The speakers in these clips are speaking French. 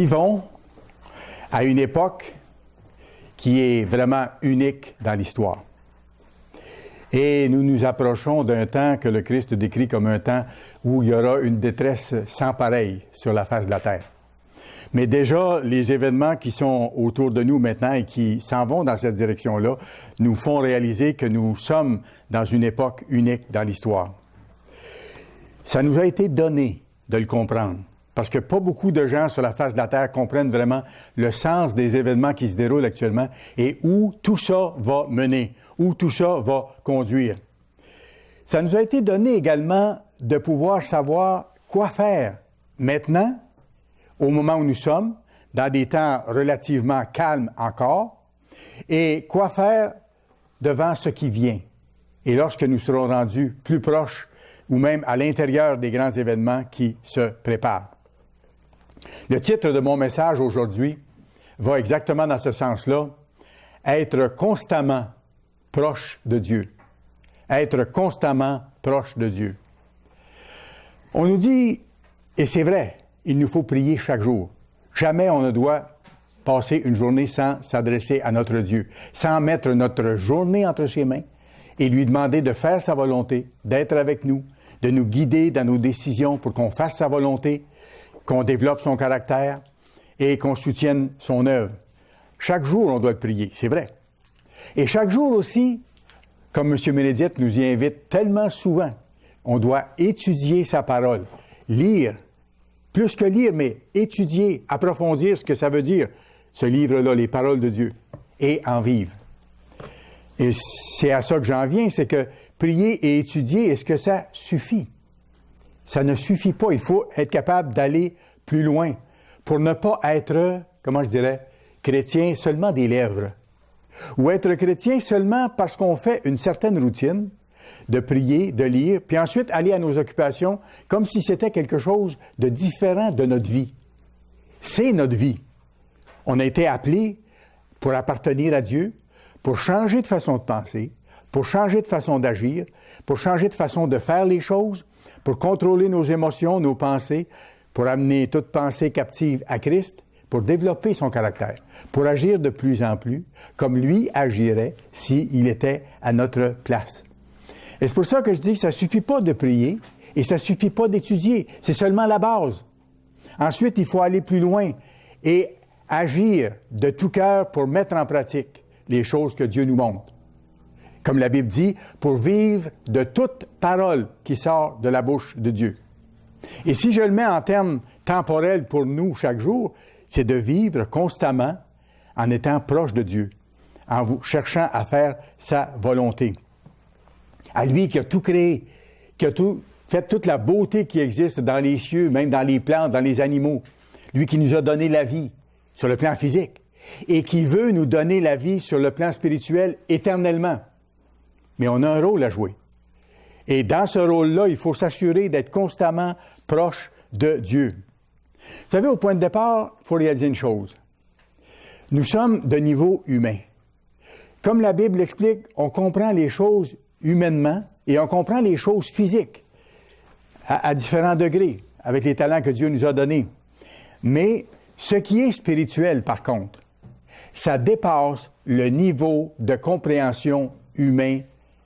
vivons à une époque qui est vraiment unique dans l'histoire. Et nous nous approchons d'un temps que le Christ décrit comme un temps où il y aura une détresse sans pareille sur la face de la terre. Mais déjà, les événements qui sont autour de nous maintenant et qui s'en vont dans cette direction-là nous font réaliser que nous sommes dans une époque unique dans l'histoire. Ça nous a été donné de le comprendre, parce que pas beaucoup de gens sur la face de la terre comprennent vraiment le sens des événements qui se déroulent actuellement et où tout ça va mener, où tout ça va conduire. Ça nous a été donné également de pouvoir savoir quoi faire maintenant, au moment où nous sommes, dans des temps relativement calmes encore, et quoi faire devant ce qui vient. Et lorsque nous serons rendus plus proches ou même à l'intérieur des grands événements qui se préparent. Le titre de mon message aujourd'hui va exactement dans ce sens-là, être constamment proche de Dieu. Être constamment proche de Dieu. On nous dit, et c'est vrai, il nous faut prier chaque jour. Jamais on ne doit passer une journée sans s'adresser à notre Dieu, sans mettre notre journée entre ses mains et lui demander de faire sa volonté, d'être avec nous, de nous guider dans nos décisions pour qu'on fasse sa volonté, qu'on développe son caractère et qu'on soutienne son œuvre. Chaque jour, on doit le prier, c'est vrai. Et chaque jour aussi, comme M. Ménédite nous y invite tellement souvent, on doit étudier sa parole, lire, plus que lire, mais étudier, approfondir ce que ça veut dire, ce livre-là, les paroles de Dieu, et en vivre. Et c'est à ça que j'en viens, c'est que prier et étudier, est-ce que ça suffit? Ça ne suffit pas. Il faut être capable d'aller plus loin pour ne pas être, comment je dirais, chrétien seulement des lèvres. Ou être chrétien seulement parce qu'on fait une certaine routine de prier, de lire, puis ensuite aller à nos occupations comme si c'était quelque chose de différent de notre vie. C'est notre vie. On a été appelés pour appartenir à Dieu, pour changer de façon de penser, pour changer de façon d'agir, pour changer de façon de faire les choses, pour contrôler nos émotions, nos pensées, pour amener toute pensée captive à Christ, pour développer son caractère, pour agir de plus en plus comme lui agirait s'il était à notre place. Et c'est pour ça que je dis que ça ne suffit pas de prier et ça ne suffit pas d'étudier. C'est seulement la base. Ensuite, il faut aller plus loin et agir de tout cœur pour mettre en pratique les choses que Dieu nous montre. Comme la Bible dit, pour vivre de toute parole qui sort de la bouche de Dieu. Et si je le mets en termes temporels pour nous chaque jour, c'est de vivre constamment en étant proche de Dieu, en vous cherchant à faire sa volonté. À lui qui a tout créé, qui a tout fait toute la beauté qui existe dans les cieux, même dans les plantes, dans les animaux. Lui qui nous a donné la vie sur le plan physique et qui veut nous donner la vie sur le plan spirituel éternellement. Mais on a un rôle à jouer. Et dans ce rôle-là, il faut s'assurer d'être constamment proche de Dieu. Vous savez, au point de départ, il faut réaliser une chose. Nous sommes de niveau humain. Comme la Bible l'explique, on comprend les choses humainement et on comprend les choses physiques à différents degrés, avec les talents que Dieu nous a donnés. Mais ce qui est spirituel, par contre, ça dépasse le niveau de compréhension humain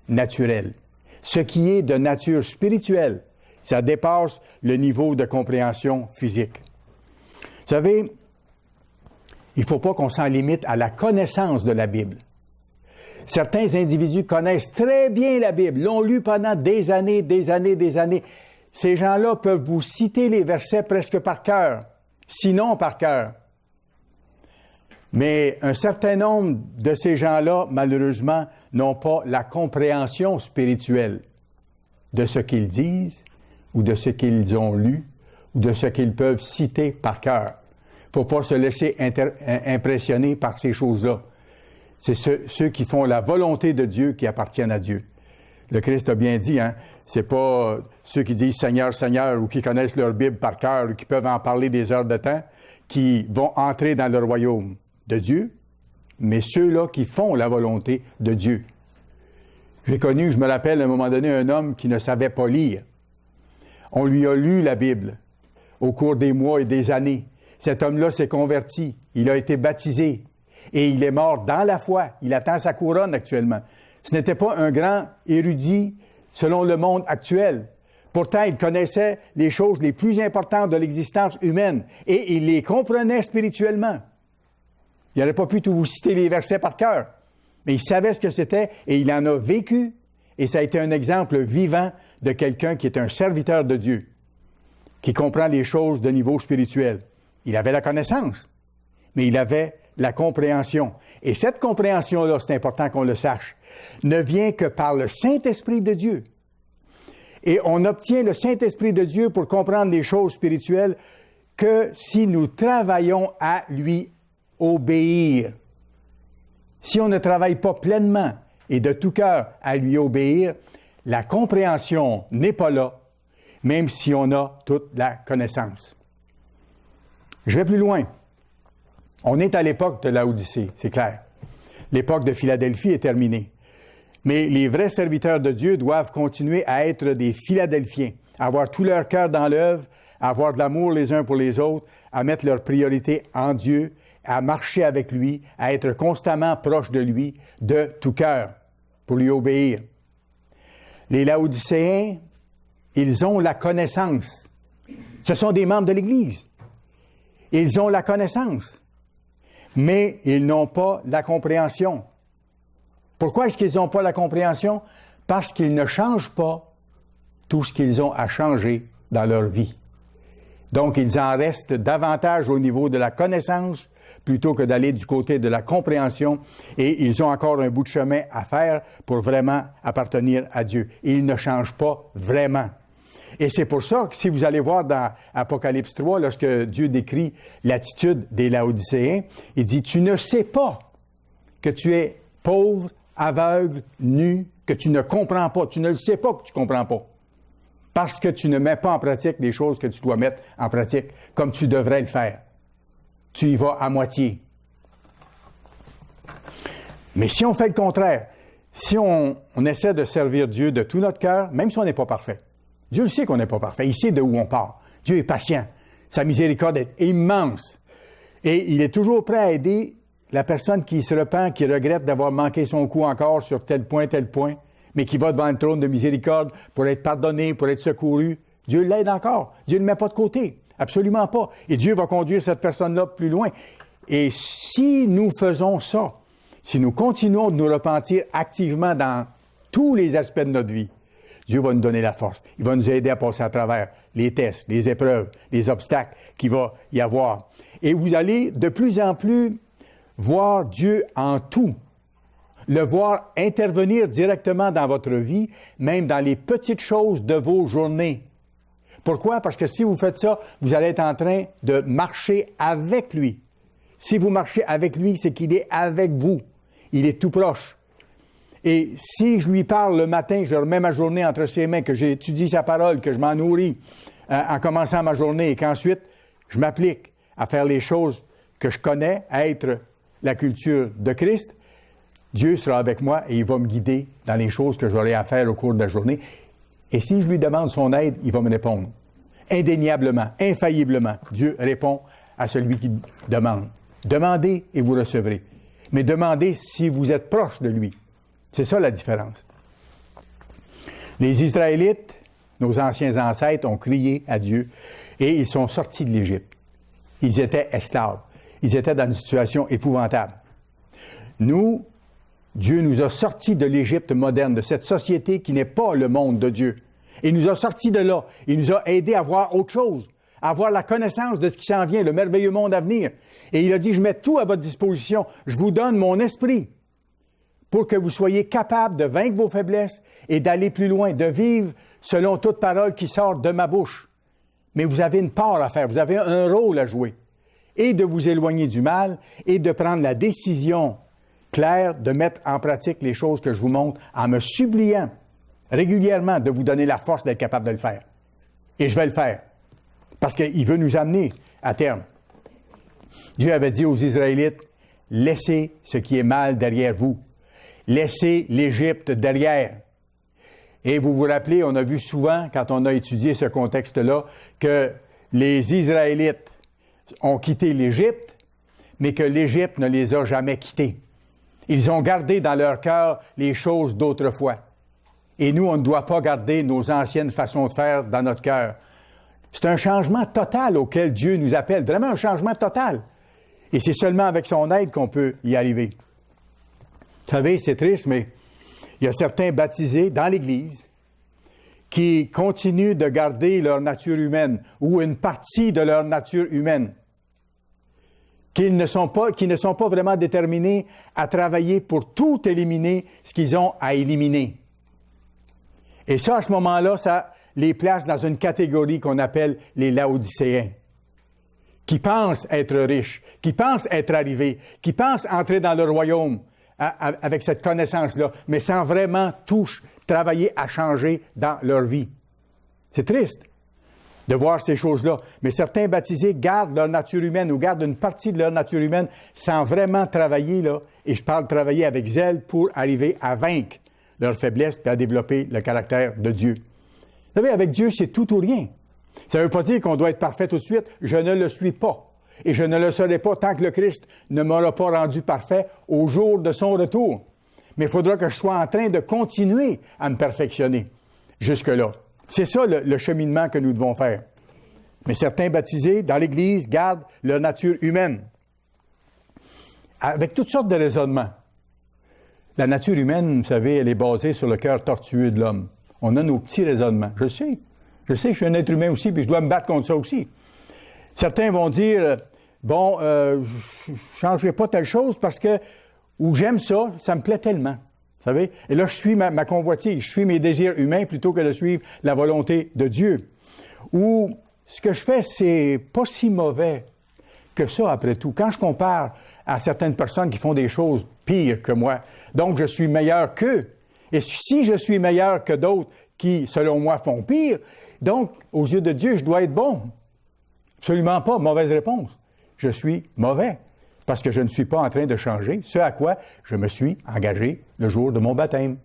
naturel. Ce qui est de nature spirituelle, ça dépasse le niveau de compréhension physique. Vous savez, il ne faut pas qu'on s'en limite à la connaissance de la Bible. Certains individus connaissent très bien la Bible, l'ont lu pendant des années, des années, des années. Ces gens-là peuvent vous citer les versets presque par cœur, sinon par cœur. Mais un certain nombre de ces gens-là, malheureusement, n'ont pas la compréhension spirituelle de ce qu'ils disent ou de ce qu'ils ont lu ou de ce qu'ils peuvent citer par cœur. Il ne faut pas se laisser impressionner par ces choses-là. C'est ceux qui font la volonté de Dieu qui appartiennent à Dieu. Le Christ a bien dit, c'est pas ceux qui disent « Seigneur, Seigneur » ou qui connaissent leur Bible par cœur ou qui peuvent en parler des heures de temps, qui vont entrer dans le royaume de Dieu, mais ceux-là qui font la volonté de Dieu. J'ai connu, je me rappelle, à un moment donné, un homme qui ne savait pas lire. On lui a lu la Bible au cours des mois et des années. Cet homme-là s'est converti, il a été baptisé et il est mort dans la foi. Il attend sa couronne actuellement. Ce n'était pas un grand érudit selon le monde actuel. Pourtant, il connaissait les choses les plus importantes de l'existence humaine et il les comprenait spirituellement. Il n'aurait pas pu tout vous citer les versets par cœur, mais il savait ce que c'était et il en a vécu et ça a été un exemple vivant de quelqu'un qui est un serviteur de Dieu, qui comprend les choses de niveau spirituel. Il avait la connaissance, mais il avait la compréhension. Et cette compréhension-là, c'est important qu'on le sache, ne vient que par le Saint-Esprit de Dieu. Et on obtient le Saint-Esprit de Dieu pour comprendre les choses spirituelles que si nous travaillons à lui obéir. Si on ne travaille pas pleinement et de tout cœur à lui obéir, la compréhension n'est pas là, même si on a toute la connaissance. Je vais plus loin. On est à l'époque de Laodicée, c'est clair. L'époque de Philadelphie est terminée. Mais les vrais serviteurs de Dieu doivent continuer à être des Philadelphiens, à avoir tout leur cœur dans l'œuvre, à avoir de l'amour les uns pour les autres, à mettre leurs priorités en Dieu, à marcher avec lui, à être constamment proche de lui, de tout cœur, pour lui obéir. Les Laodicéens, ils ont la connaissance. Ce sont des membres de l'Église. Ils ont la connaissance, mais ils n'ont pas la compréhension. Pourquoi est-ce qu'ils n'ont pas la compréhension? Parce qu'ils ne changent pas tout ce qu'ils ont à changer dans leur vie. Donc, ils en restent davantage au niveau de la connaissance plutôt que d'aller du côté de la compréhension. Et ils ont encore un bout de chemin à faire pour vraiment appartenir à Dieu. Et ils ne changent pas vraiment. Et c'est pour ça que si vous allez voir dans Apocalypse 3, lorsque Dieu décrit l'attitude des Laodicéens, il dit « Tu ne sais pas que tu es pauvre, aveugle, nu, que tu ne comprends pas. Tu ne le sais pas que tu ne comprends pas. Parce que tu ne mets pas en pratique les choses que tu dois mettre en pratique comme tu devrais le faire. Tu y vas à moitié. » Mais si on fait le contraire, si on essaie de servir Dieu de tout notre cœur, même si on n'est pas parfait, Dieu le sait qu'on n'est pas parfait. Il sait de où on part. Dieu est patient. Sa miséricorde est immense. Et il est toujours prêt à aider la personne qui se repent, qui regrette d'avoir manqué son coup encore sur tel point, mais qui va devant le trône de miséricorde pour être pardonné, pour être secouru. Dieu l'aide encore. Dieu ne le met pas de côté. Absolument pas. Et Dieu va conduire cette personne-là plus loin. Et si nous faisons ça, si nous continuons de nous repentir activement dans tous les aspects de notre vie, Dieu va nous donner la force. Il va nous aider à passer à travers les tests, les épreuves, les obstacles qu'il va y avoir. Et vous allez de plus en plus voir Dieu en tout. Le voir intervenir directement dans votre vie, même dans les petites choses de vos journées. Pourquoi? Parce que si vous faites ça, vous allez être en train de marcher avec lui. Si vous marchez avec lui, c'est qu'il est avec vous. Il est tout proche. Et si je lui parle le matin, je remets ma journée entre ses mains, que j'étudie sa parole, que je m'en nourris en commençant ma journée et qu'ensuite je m'applique à faire les choses que je connais, à être la culture de Christ, Dieu sera avec moi et il va me guider dans les choses que j'aurai à faire au cours de la journée. Et si je lui demande son aide, il va me répondre. Indéniablement, infailliblement, Dieu répond à celui qui demande. Demandez et vous recevrez. Mais demandez si vous êtes proche de lui. C'est ça la différence. Les Israélites, nos anciens ancêtres, ont crié à Dieu et ils sont sortis de l'Égypte. Ils étaient esclaves. Ils étaient dans une situation épouvantable. Nous, Dieu nous a sortis de l'Égypte moderne, de cette société qui n'est pas le monde de Dieu. Il nous a sortis de là. Il nous a aidés à voir autre chose, à avoir la connaissance de ce qui s'en vient, le merveilleux monde à venir. Et il a dit, je mets tout à votre disposition. Je vous donne mon esprit pour que vous soyez capables de vaincre vos faiblesses et d'aller plus loin, de vivre selon toute parole qui sort de ma bouche. Mais vous avez une part à faire, vous avez un rôle à jouer. Et de vous éloigner du mal et de prendre la décision claire de mettre en pratique les choses que je vous montre en me suppliant régulièrement de vous donner la force d'être capable de le faire. Et je vais le faire. Parce qu'il veut nous amener à terme. Dieu avait dit aux Israélites, laissez ce qui est mal derrière vous. Laissez l'Égypte derrière. Et vous vous rappelez, on a vu souvent, quand on a étudié ce contexte-là, que les Israélites ont quitté l'Égypte, mais que l'Égypte ne les a jamais quittés. Ils ont gardé dans leur cœur les choses d'autrefois. Et nous, on ne doit pas garder nos anciennes façons de faire dans notre cœur. C'est un changement total auquel Dieu nous appelle, vraiment un changement total. Et c'est seulement avec son aide qu'on peut y arriver. Vous savez, c'est triste, mais il y a certains baptisés dans l'Église qui continuent de garder leur nature humaine ou une partie de leur nature humaine, qui ne sont pas vraiment déterminés à travailler pour tout éliminer ce qu'ils ont à éliminer. Et ça, à ce moment-là, ça les place dans une catégorie qu'on appelle les Laodicéens, qui pensent être riches, qui pensent être arrivés, qui pensent entrer dans le royaume avec cette connaissance-là, mais sans vraiment travailler à changer dans leur vie. C'est triste de voir ces choses-là. Mais certains baptisés gardent leur nature humaine ou gardent une partie de leur nature humaine sans vraiment travailler, là, et je parle de travailler avec zèle pour arriver à vaincre leur faiblesse et à développer le caractère de Dieu. Vous savez, avec Dieu, c'est tout ou rien. Ça ne veut pas dire qu'on doit être parfait tout de suite. Je ne le suis pas. Et je ne le serai pas tant que le Christ ne m'aura pas rendu parfait au jour de son retour. Mais il faudra que je sois en train de continuer à me perfectionner jusque-là. C'est ça le cheminement que nous devons faire. Mais certains baptisés dans l'Église gardent leur nature humaine, avec toutes sortes de raisonnements. La nature humaine, vous savez, elle est basée sur le cœur tortueux de l'homme. On a nos petits raisonnements. Je sais que je suis un être humain aussi, puis je dois me battre contre ça aussi. Certains vont dire, je ne changerai pas telle chose parce que, ou j'aime ça, ça me plaît tellement. Vous savez? Et là, je suis ma convoitise, je suis mes désirs humains plutôt que de suivre la volonté de Dieu. Ou ce que je fais, c'est pas si mauvais que ça, après tout. Quand je compare à certaines personnes qui font des choses pires que moi, donc je suis meilleur qu'eux. Et si je suis meilleur que d'autres qui, selon moi, font pire, donc, aux yeux de Dieu, je dois être bon. Absolument pas. Mauvaise réponse. Je suis mauvais parce que je ne suis pas en train de changer ce à quoi je me suis engagé le jour de mon baptême.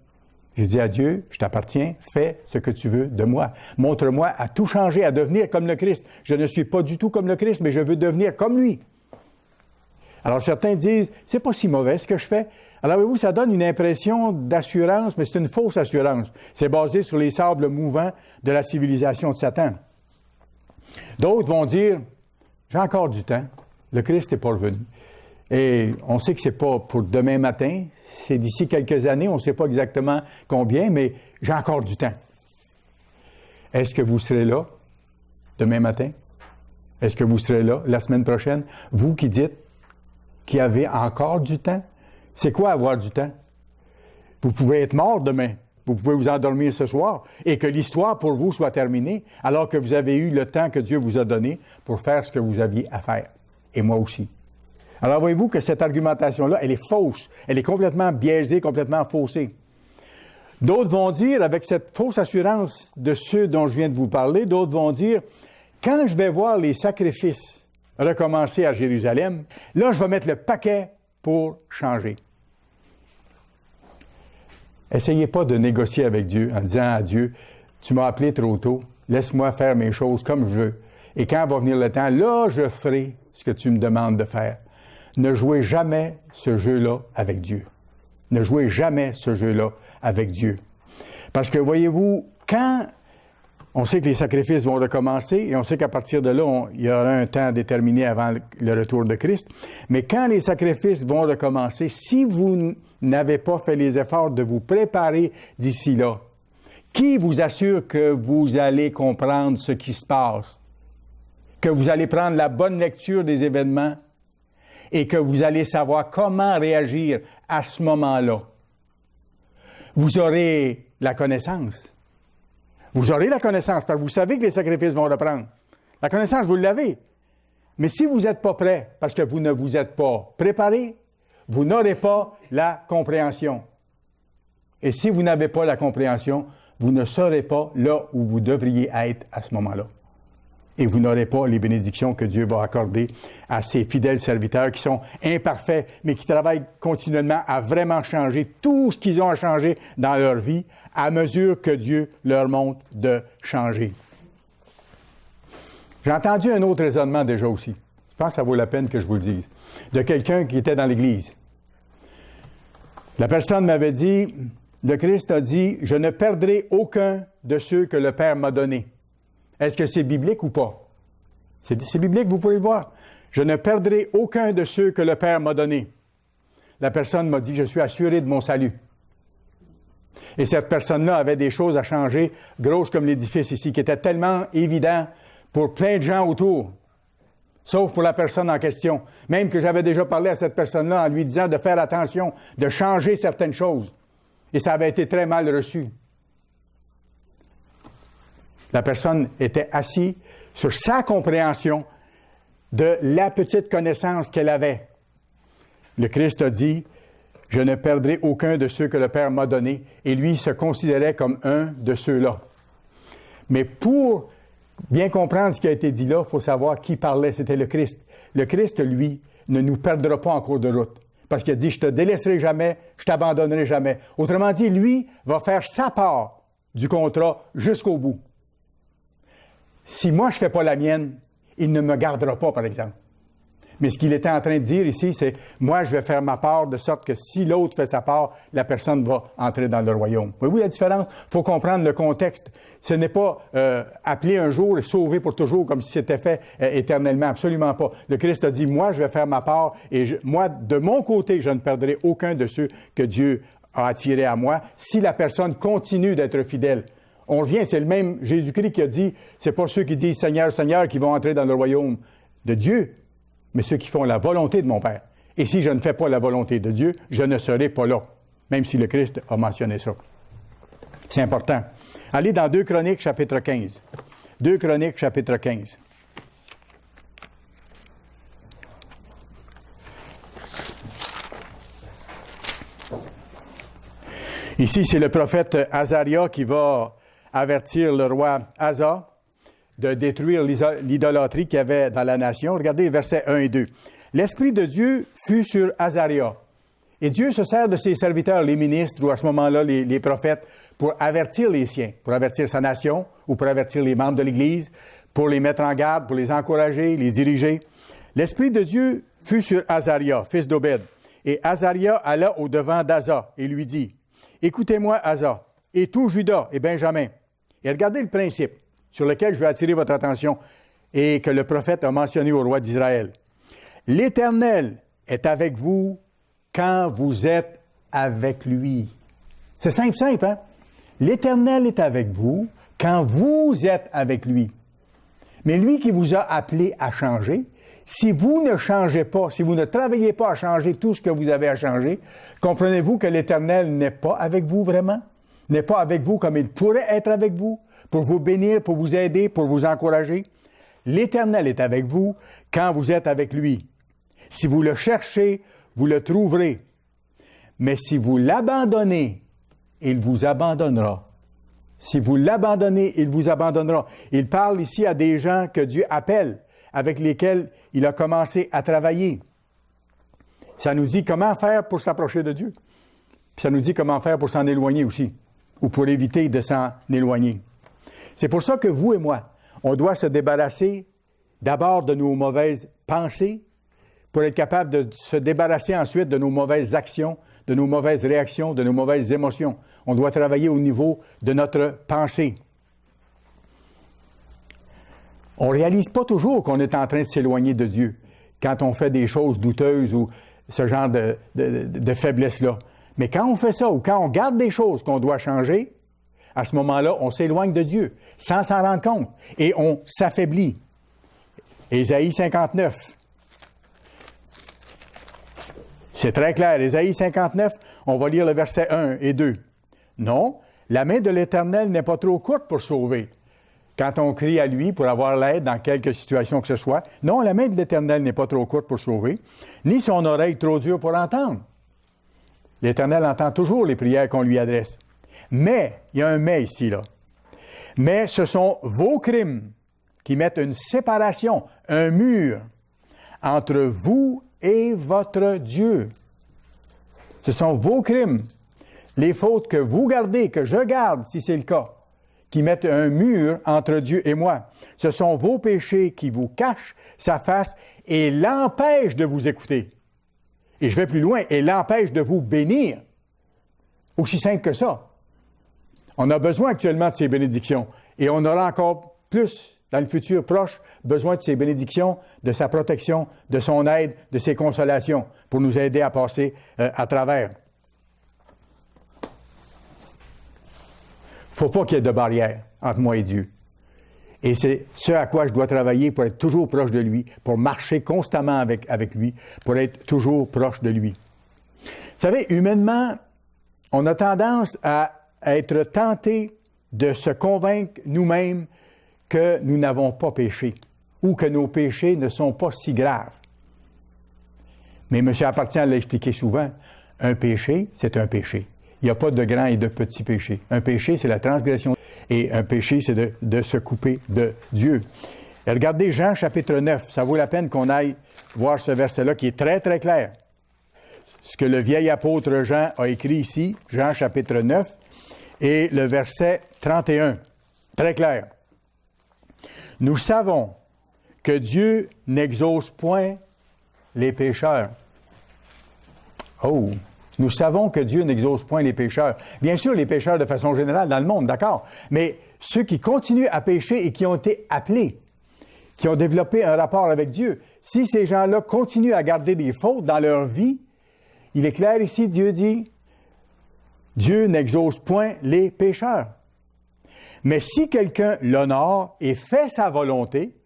J'ai dit à Dieu, je t'appartiens, fais ce que tu veux de moi. Montre-moi à tout changer, à devenir comme le Christ. Je ne suis pas du tout comme le Christ, mais je veux devenir comme lui. Alors certains disent, c'est pas si mauvais ce que je fais. Alors voyez-vous, ça donne une impression d'assurance, mais c'est une fausse assurance. C'est basé sur les sables mouvants de la civilisation de Satan. D'autres vont dire, j'ai encore du temps, le Christ n'est pas revenu. Et on sait que c'est pas pour demain matin, c'est d'ici quelques années, on ne sait pas exactement combien, mais j'ai encore du temps. Est-ce que vous serez là demain matin? Est-ce que vous serez là la semaine prochaine? Vous qui dites qu'il y avait encore du temps? C'est quoi avoir du temps? Vous pouvez être mort demain. Vous pouvez vous endormir ce soir et que l'histoire pour vous soit terminée alors que vous avez eu le temps que Dieu vous a donné pour faire ce que vous aviez à faire. Et moi aussi. Alors voyez-vous que cette argumentation-là, elle est fausse. Elle est complètement biaisée, complètement faussée. D'autres vont dire, avec cette fausse assurance de ceux dont je viens de vous parler, d'autres vont dire, quand je vais voir les sacrifices recommencer à Jérusalem, là, je vais mettre le paquet pour changer. Essayez pas de négocier avec Dieu en disant à Dieu, tu m'as appelé trop tôt, laisse-moi faire mes choses comme je veux. Et quand va venir le temps, là, je ferai ce que tu me demandes de faire. Ne jouez jamais ce jeu-là avec Dieu. Ne jouez jamais ce jeu-là avec Dieu. Parce que, voyez-vous, quand on sait que les sacrifices vont recommencer et on sait qu'à partir de là, il y aura un temps déterminé avant le retour de Christ, mais quand les sacrifices vont recommencer, si vous n'avez pas fait les efforts de vous préparer d'ici là, qui vous assure que vous allez comprendre ce qui se passe, que vous allez prendre la bonne lecture des événements et que vous allez savoir comment réagir à ce moment-là? Vous aurez la connaissance. Vous aurez la connaissance, parce que vous savez que les sacrifices vont reprendre. La connaissance, vous l'avez. Mais si vous n'êtes pas prêt, parce que vous ne vous êtes pas préparé, vous n'aurez pas la compréhension. Et si vous n'avez pas la compréhension, vous ne serez pas là où vous devriez être à ce moment-là. Et vous n'aurez pas les bénédictions que Dieu va accorder à ses fidèles serviteurs qui sont imparfaits, mais qui travaillent continuellement à vraiment changer tout ce qu'ils ont à changer dans leur vie à mesure que Dieu leur montre de changer. J'ai entendu un autre raisonnement déjà aussi. pense que ça vaut la peine que je vous le dise. De quelqu'un qui était dans l'Église. La personne m'avait dit, le Christ a dit, « Je ne perdrai aucun de ceux que le Père m'a donnés. » Est-ce que c'est biblique ou pas? C'est biblique, vous pouvez le voir. « Je ne perdrai aucun de ceux que le Père m'a donnés. » La personne m'a dit, « Je suis assuré de mon salut. » Et cette personne-là avait des choses à changer, grosses comme l'édifice ici, qui étaient tellement évidents pour plein de gens autour, sauf pour la personne en question. Même que j'avais déjà parlé à cette personne-là en lui disant de faire attention, de changer certaines choses. Et ça avait été très mal reçu. La personne était assise sur sa compréhension de la petite connaissance qu'elle avait. Le Christ a dit, « Je ne perdrai aucun de ceux que le Père m'a donnés. » Et lui se considérait comme un de ceux-là. Mais pour bien comprendre ce qui a été dit là, il faut savoir qui parlait. C'était le Christ. Le Christ, lui, ne nous perdra pas en cours de route. Parce qu'il a dit, « Je te délaisserai jamais, je t'abandonnerai jamais. » Autrement dit, lui va faire sa part du contrat jusqu'au bout. Si moi, je ne fais pas la mienne, il ne me gardera pas, par exemple. Mais ce qu'il était en train de dire ici, c'est « Moi, je vais faire ma part de sorte que si l'autre fait sa part, la personne va entrer dans le royaume. » Voyez-vous la différence? Il faut comprendre le contexte. Ce n'est pas appelé un jour et sauvé pour toujours comme si c'était fait éternellement. Absolument pas. Le Christ a dit « Moi, je vais faire ma part et moi, de mon côté, je ne perdrai aucun de ceux que Dieu a attirés à moi si la personne continue d'être fidèle. » On revient, c'est le même Jésus-Christ qui a dit « C'est pas ceux qui disent « Seigneur, Seigneur » qui vont entrer dans le royaume de Dieu, mais ceux qui font la volonté de mon Père. Et si je ne fais pas la volonté de Dieu, je ne serai pas là, même si le Christ a mentionné ça. C'est important. Allez dans 2 Chroniques, chapitre 15. 2 Chroniques, chapitre 15. Ici, c'est le prophète Azaria qui va avertir le roi Asa de détruire l'idolâtrie qu'il y avait dans la nation. Regardez versets 1 et 2. « L'Esprit de Dieu fut sur Azaria. » Et Dieu se sert de ses serviteurs, les ministres, ou à ce moment-là, les prophètes, pour avertir les siens, pour avertir sa nation, ou pour avertir les membres de l'Église, pour les mettre en garde, pour les encourager, les diriger. « L'Esprit de Dieu fut sur Azaria, fils d'Obed. Et Azaria alla au-devant d'Asa et lui dit, « Écoutez-moi, Asa, et tout Juda et Benjamin. » Et regardez le principe sur lequel je veux attirer votre attention et que le prophète a mentionné au roi d'Israël. « L'Éternel est avec vous quand vous êtes avec lui. » C'est simple, hein? L'Éternel est avec vous quand vous êtes avec lui. Mais lui qui vous a appelé à changer, si vous ne changez pas, si vous ne travaillez pas à changer tout ce que vous avez à changer, comprenez-vous que l'Éternel n'est pas avec vous vraiment? N'est pas avec vous comme il pourrait être avec vous, pour vous bénir, pour vous aider, pour vous encourager. L'Éternel est avec vous quand vous êtes avec lui. Si vous le cherchez, vous le trouverez. Mais si vous l'abandonnez, il vous abandonnera. Si vous l'abandonnez, il vous abandonnera. Il parle ici à des gens que Dieu appelle, avec lesquels il a commencé à travailler. Ça nous dit comment faire pour s'approcher de Dieu. Puis ça nous dit comment faire pour s'en éloigner aussi, ou pour éviter de s'en éloigner. C'est pour ça que vous et moi, on doit se débarrasser d'abord de nos mauvaises pensées pour être capable de se débarrasser ensuite de nos mauvaises actions, de nos mauvaises réactions, de nos mauvaises émotions. On doit travailler au niveau de notre pensée. On ne réalise pas toujours qu'on est en train de s'éloigner de Dieu quand on fait des choses douteuses ou ce genre de faiblesse-là. Mais quand on fait ça ou quand on garde des choses qu'on doit changer, à ce moment-là, on s'éloigne de Dieu sans s'en rendre compte et on s'affaiblit. Ésaïe 59. C'est très clair. Ésaïe 59, on va lire le verset 1 et 2. Non, la main de l'Éternel n'est pas trop courte pour sauver. Quand on crie à lui pour avoir l'aide dans quelque situation que ce soit, non, la main de l'Éternel n'est pas trop courte pour sauver, ni son oreille trop dure pour entendre. L'Éternel entend toujours les prières qu'on lui adresse. Mais, il y a un mais ici, là. Mais ce sont vos crimes qui mettent une séparation, un mur entre vous et votre Dieu. Ce sont vos crimes, les fautes que vous gardez, que je garde, si c'est le cas, qui mettent un mur entre Dieu et moi. Ce sont vos péchés qui vous cachent sa face et l'empêchent de vous écouter. Et je vais plus loin, et l'empêchent de vous bénir. Aussi simple que ça. On a besoin actuellement de ces bénédictions. Et on aura encore plus, dans le futur proche, besoin de ces bénédictions, de sa protection, de son aide, de ses consolations, pour nous aider à passer à travers. Il ne faut pas qu'il y ait de barrière entre moi et Dieu. Et c'est ce à quoi je dois travailler pour être toujours proche de lui, pour marcher constamment avec lui, pour être toujours proche de lui. Vous savez, humainement, on a tendance à être tenté de se convaincre nous-mêmes que nous n'avons pas péché ou que nos péchés ne sont pas si graves. Mais M. Appartient l'a expliqué souvent, un péché, c'est un péché. Il n'y a pas de grand et de petit péché. Un péché, c'est la transgression. Et un péché, c'est de se couper de Dieu. Et regardez Jean chapitre 9. Ça vaut la peine qu'on aille voir ce verset-là qui est très, très clair. Ce que le vieil apôtre Jean a écrit ici, Jean chapitre 9, et le verset 31. Très clair. Nous savons que Dieu n'exauce point les pécheurs. Oh! Nous savons que Dieu n'exauce point les pécheurs. Bien sûr, les pécheurs de façon générale dans le monde, d'accord. Mais ceux qui continuent à pécher et qui ont été appelés, qui ont développé un rapport avec Dieu, si ces gens-là continuent à garder des fautes dans leur vie, il est clair ici, Dieu dit, Dieu n'exauce point les pécheurs. Mais si quelqu'un l'honore et fait sa volonté,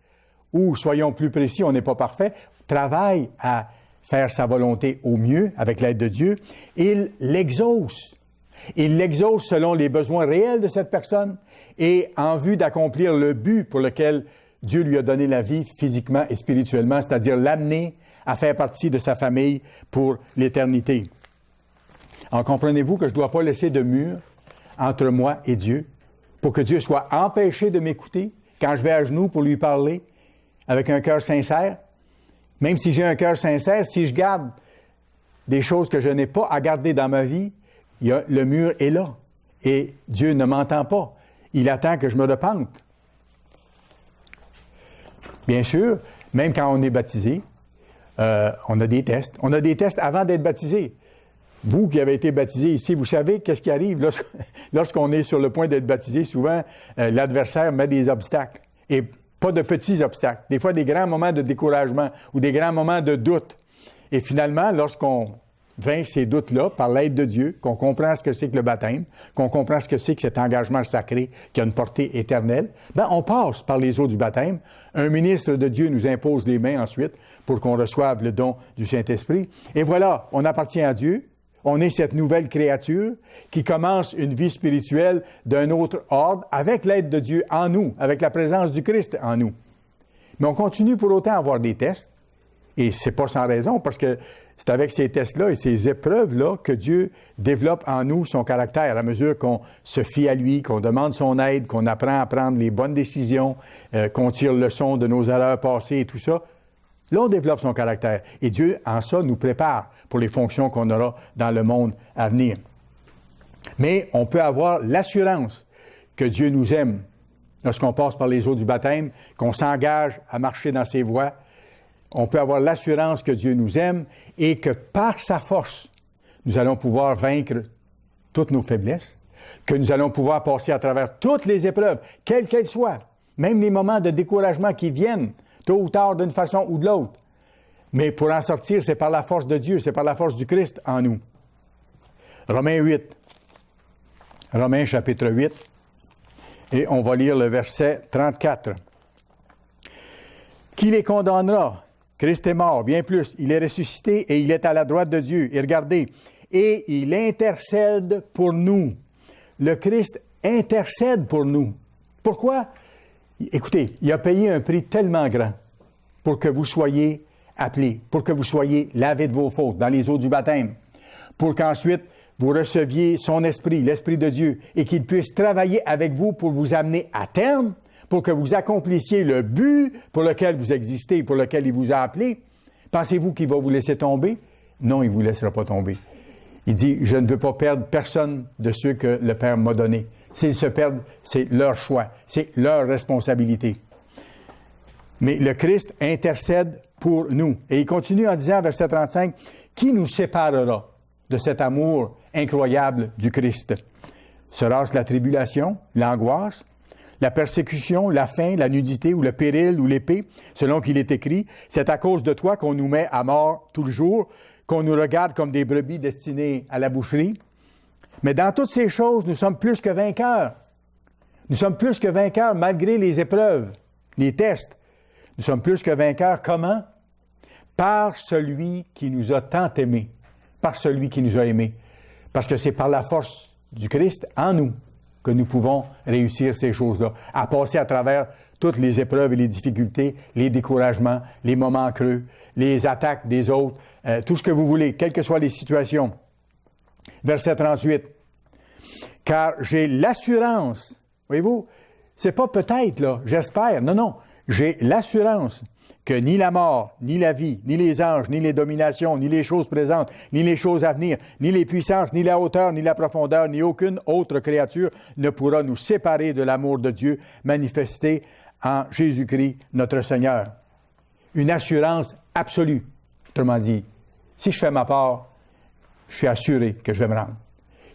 ou soyons plus précis, on n'est pas parfait, travaille à faire sa volonté au mieux avec l'aide de Dieu, il l'exauce. Il l'exauce selon les besoins réels de cette personne et en vue d'accomplir le but pour lequel Dieu lui a donné la vie physiquement et spirituellement, c'est-à-dire l'amener à faire partie de sa famille pour l'éternité. En comprenez-vous que je ne dois pas laisser de mur entre moi et Dieu pour que Dieu soit empêché de m'écouter quand je vais à genoux pour lui parler avec un cœur sincère? Même si j'ai un cœur sincère, si je garde des choses que je n'ai pas à garder dans ma vie, le mur est là. Et Dieu ne m'entend pas. Il attend que je me repente. Bien sûr, même quand on est baptisé, on a des tests. On a des tests avant d'être baptisé. Vous qui avez été baptisé ici, vous savez qu'est-ce qui arrive lorsqu'on est sur le point d'être baptisé. Souvent, l'adversaire met des obstacles. Et pas de petits obstacles. Des fois, des grands moments de découragement ou des grands moments de doute. Et finalement, lorsqu'on vainc ces doutes-là par l'aide de Dieu, qu'on comprend ce que c'est que le baptême, qu'on comprend ce que c'est que cet engagement sacré qui a une portée éternelle, on passe par les eaux du baptême. Un ministre de Dieu nous impose les mains ensuite pour qu'on reçoive le don du Saint-Esprit. Et voilà, on appartient à Dieu. On est cette nouvelle créature qui commence une vie spirituelle d'un autre ordre avec l'aide de Dieu en nous, avec la présence du Christ en nous. Mais on continue pour autant à avoir des tests. Et c'est pas sans raison, parce que c'est avec ces tests-là et ces épreuves-là que Dieu développe en nous son caractère, à mesure qu'on se fie à lui, qu'on demande son aide, qu'on apprend à prendre les bonnes décisions, qu'on tire leçon de nos erreurs passées et tout ça. Là, on développe son caractère. Et Dieu, en ça, nous prépare pour les fonctions qu'on aura dans le monde à venir. Mais on peut avoir l'assurance que Dieu nous aime lorsqu'on passe par les eaux du baptême, qu'on s'engage à marcher dans ses voies. On peut avoir l'assurance que Dieu nous aime et que par sa force, nous allons pouvoir vaincre toutes nos faiblesses, que nous allons pouvoir passer à travers toutes les épreuves, quelles qu'elles soient, même les moments de découragement qui viennent, tôt ou tard, d'une façon ou de l'autre. Mais pour en sortir, c'est par la force de Dieu, c'est par la force du Christ en nous. Romains 8. Romains chapitre 8. Et on va lire le verset 34. Qui les condamnera? Christ est mort, bien plus. Il est ressuscité et il est à la droite de Dieu. Et regardez, et il intercède pour nous. Le Christ intercède pour nous. Pourquoi? Écoutez, il a payé un prix tellement grand pour que vous soyez appelés, pour que vous soyez lavés de vos fautes dans les eaux du baptême, pour qu'ensuite vous receviez son esprit, l'Esprit de Dieu, et qu'il puisse travailler avec vous pour vous amener à terme, pour que vous accomplissiez le but pour lequel vous existez, pour lequel il vous a appelé. Pensez-vous qu'il va vous laisser tomber? Non, il ne vous laissera pas tomber. Il dit, je ne veux pas perdre personne de ceux que le Père m'a donné. S'ils se perdent, c'est leur choix, c'est leur responsabilité. Mais le Christ intercède pour nous. Et il continue en disant, verset 35, « Qui nous séparera de cet amour incroyable du Christ? Sera-ce la tribulation, l'angoisse, la persécution, la faim, la nudité ou le péril ou l'épée, selon qu'il est écrit, c'est à cause de toi qu'on nous met à mort tout le jour, qu'on nous regarde comme des brebis destinées à la boucherie. Mais dans toutes ces choses, nous sommes plus que vainqueurs. Nous sommes plus que vainqueurs malgré les épreuves, les tests. Nous sommes plus que vainqueurs. Comment? Par celui qui nous a tant aimés. Par celui qui nous a aimés. Parce que c'est par la force du Christ en nous que nous pouvons réussir ces choses-là, à passer à travers toutes les épreuves et les difficultés, les découragements, les moments creux, les attaques des autres, tout ce que vous voulez, quelles que soient les situations. Verset 38. « Car j'ai l'assurance, voyez-vous, c'est pas peut-être, là, j'espère, non, j'ai l'assurance que ni la mort, ni la vie, ni les anges, ni les dominations, ni les choses présentes, ni les choses à venir, ni les puissances, ni la hauteur, ni la profondeur, ni aucune autre créature ne pourra nous séparer de l'amour de Dieu manifesté en Jésus-Christ, notre Seigneur. » Une assurance absolue. Autrement dit, si je fais ma part, je suis assuré que je vais me rendre,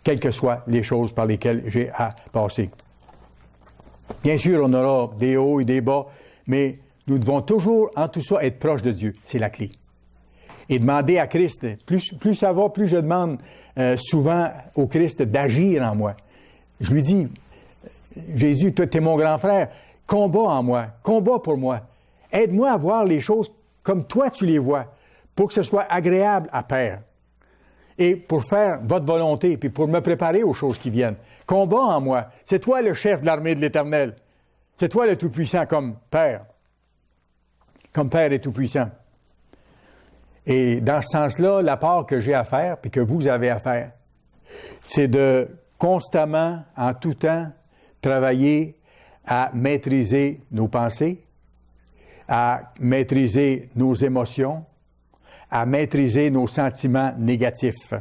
quelles que soient les choses par lesquelles j'ai à passer. Bien sûr, on aura des hauts et des bas, mais nous devons toujours, en tout ça, être proches de Dieu. C'est la clé. Et demander à Christ, plus ça va, plus je demande souvent au Christ d'agir en moi. Je lui dis, Jésus, toi, tu es mon grand frère, combat en moi, combat pour moi. Aide-moi à voir les choses comme toi tu les vois, pour que ce soit agréable à Père. Et pour faire votre volonté, puis pour me préparer aux choses qui viennent. Combat en moi. C'est toi le chef de l'armée de l'Éternel. C'est toi le Tout-Puissant comme Père. Comme Père et Tout-Puissant. Et dans ce sens-là, la part que j'ai à faire, puis que vous avez à faire, c'est de constamment, en tout temps, travailler à maîtriser nos pensées, à maîtriser nos émotions, à maîtriser nos sentiments négatifs.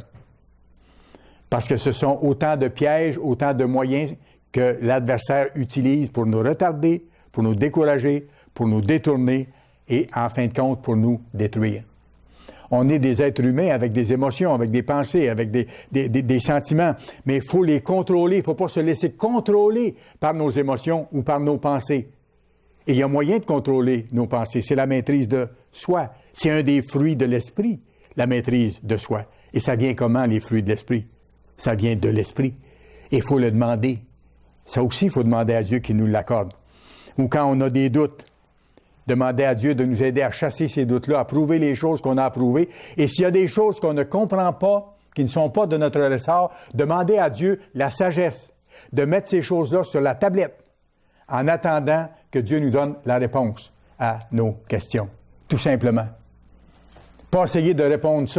Parce que ce sont autant de pièges, autant de moyens que l'adversaire utilise pour nous retarder, pour nous décourager, pour nous détourner et, en fin de compte, pour nous détruire. On est des êtres humains avec des émotions, avec des pensées, avec des sentiments, mais il faut les contrôler. Il ne faut pas se laisser contrôler par nos émotions ou par nos pensées. Et il y a moyen de contrôler nos pensées. C'est la maîtrise de soi. C'est un des fruits de l'esprit, la maîtrise de soi. Et ça vient comment, les fruits de l'esprit? Ça vient de l'esprit. Et il faut le demander. Ça aussi, il faut demander à Dieu qu'il nous l'accorde. Ou quand on a des doutes, demander à Dieu de nous aider à chasser ces doutes-là, à prouver les choses qu'on a approuvées. Et s'il y a des choses qu'on ne comprend pas, qui ne sont pas de notre ressort, demander à Dieu la sagesse de mettre ces choses-là sur la tablette en attendant que Dieu nous donne la réponse à nos questions. Tout simplement. Pas essayer de répandre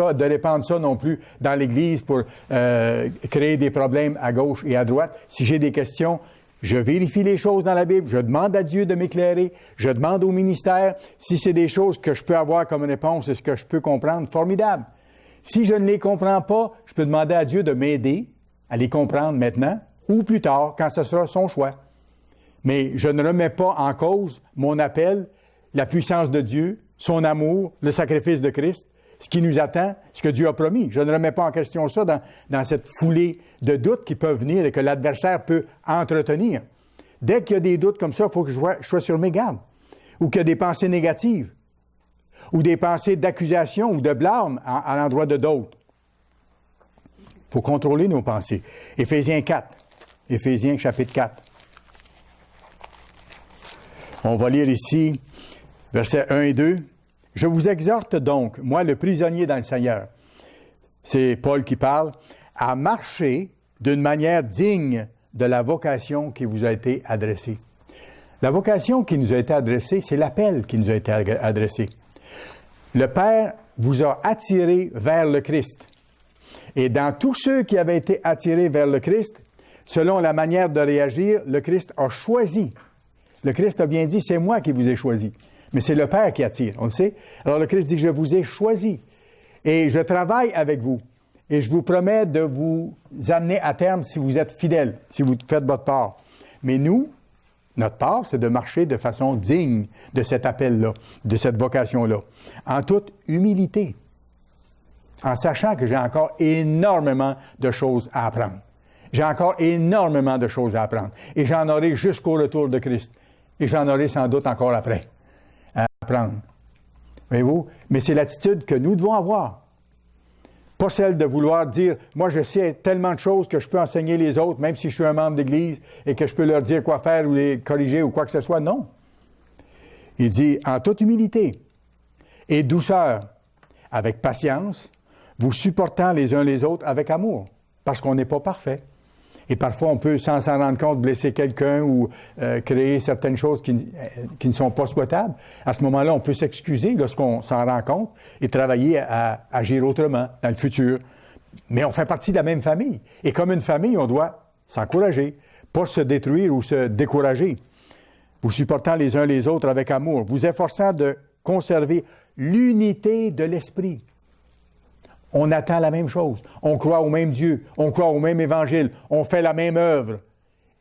ça non plus dans l'Église pour créer des problèmes à gauche et à droite. Si j'ai des questions, je vérifie les choses dans la Bible, je demande à Dieu de m'éclairer, je demande au ministère si c'est des choses que je peux avoir comme réponse, est-ce que je peux comprendre, formidable. Si je ne les comprends pas, je peux demander à Dieu de m'aider à les comprendre maintenant ou plus tard, quand ce sera son choix. Mais je ne remets pas en cause mon appel, la puissance de Dieu, son amour, le sacrifice de Christ, ce qui nous attend, ce que Dieu a promis. Je ne remets pas en question ça dans cette foulée de doutes qui peuvent venir et que l'adversaire peut entretenir. Dès qu'il y a des doutes comme ça, il faut que je sois sur mes gardes. Ou qu'il y a des pensées négatives, ou des pensées d'accusation ou de blâme à l'endroit de d'autres. Il faut contrôler nos pensées. Éphésiens 4. Éphésiens chapitre 4. On va lire ici, versets 1 et 2. « Je vous exhorte donc, moi le prisonnier dans le Seigneur, c'est Paul qui parle, à marcher d'une manière digne de la vocation qui vous a été adressée. » La vocation qui nous a été adressée, c'est l'appel qui nous a été adressé. Le Père vous a attiré vers le Christ. Et dans tous ceux qui avaient été attirés vers le Christ, selon la manière de réagir, le Christ a choisi. Le Christ a bien dit, c'est moi qui vous ai choisi. Mais c'est le Père qui attire, on le sait. Alors le Christ dit, je vous ai choisi et je travaille avec vous. et je vous promets de vous amener à terme si vous êtes fidèles, si vous faites votre part. Mais nous, notre part, c'est de marcher de façon digne de cet appel-là, de cette vocation-là, en toute humilité, en sachant que j'ai encore énormément de choses à apprendre. J'ai encore énormément de choses à apprendre. Et j'en aurai jusqu'au retour de Christ. Et j'en aurai sans doute encore après à apprendre. Voyez-vous? Mais c'est l'attitude que nous devons avoir. Pas celle de vouloir dire, moi je sais tellement de choses que je peux enseigner les autres, même si je suis un membre d'Église, et que je peux leur dire quoi faire ou les corriger ou quoi que ce soit. Non. Il dit, en toute humilité et douceur, avec patience, vous supportant les uns les autres avec amour, parce qu'on n'est pas parfait. Et parfois, on peut, sans s'en rendre compte, blesser quelqu'un ou créer certaines choses qui ne sont pas souhaitables. À ce moment-là, on peut s'excuser lorsqu'on s'en rend compte et travailler à agir autrement dans le futur. Mais on fait partie de la même famille. Et comme une famille, on doit s'encourager, pas se détruire ou se décourager. Vous supportant les uns les autres avec amour, vous efforçant de conserver l'unité de l'esprit. On attend la même chose. On croit au même Dieu. On croit au même Évangile. On fait la même œuvre.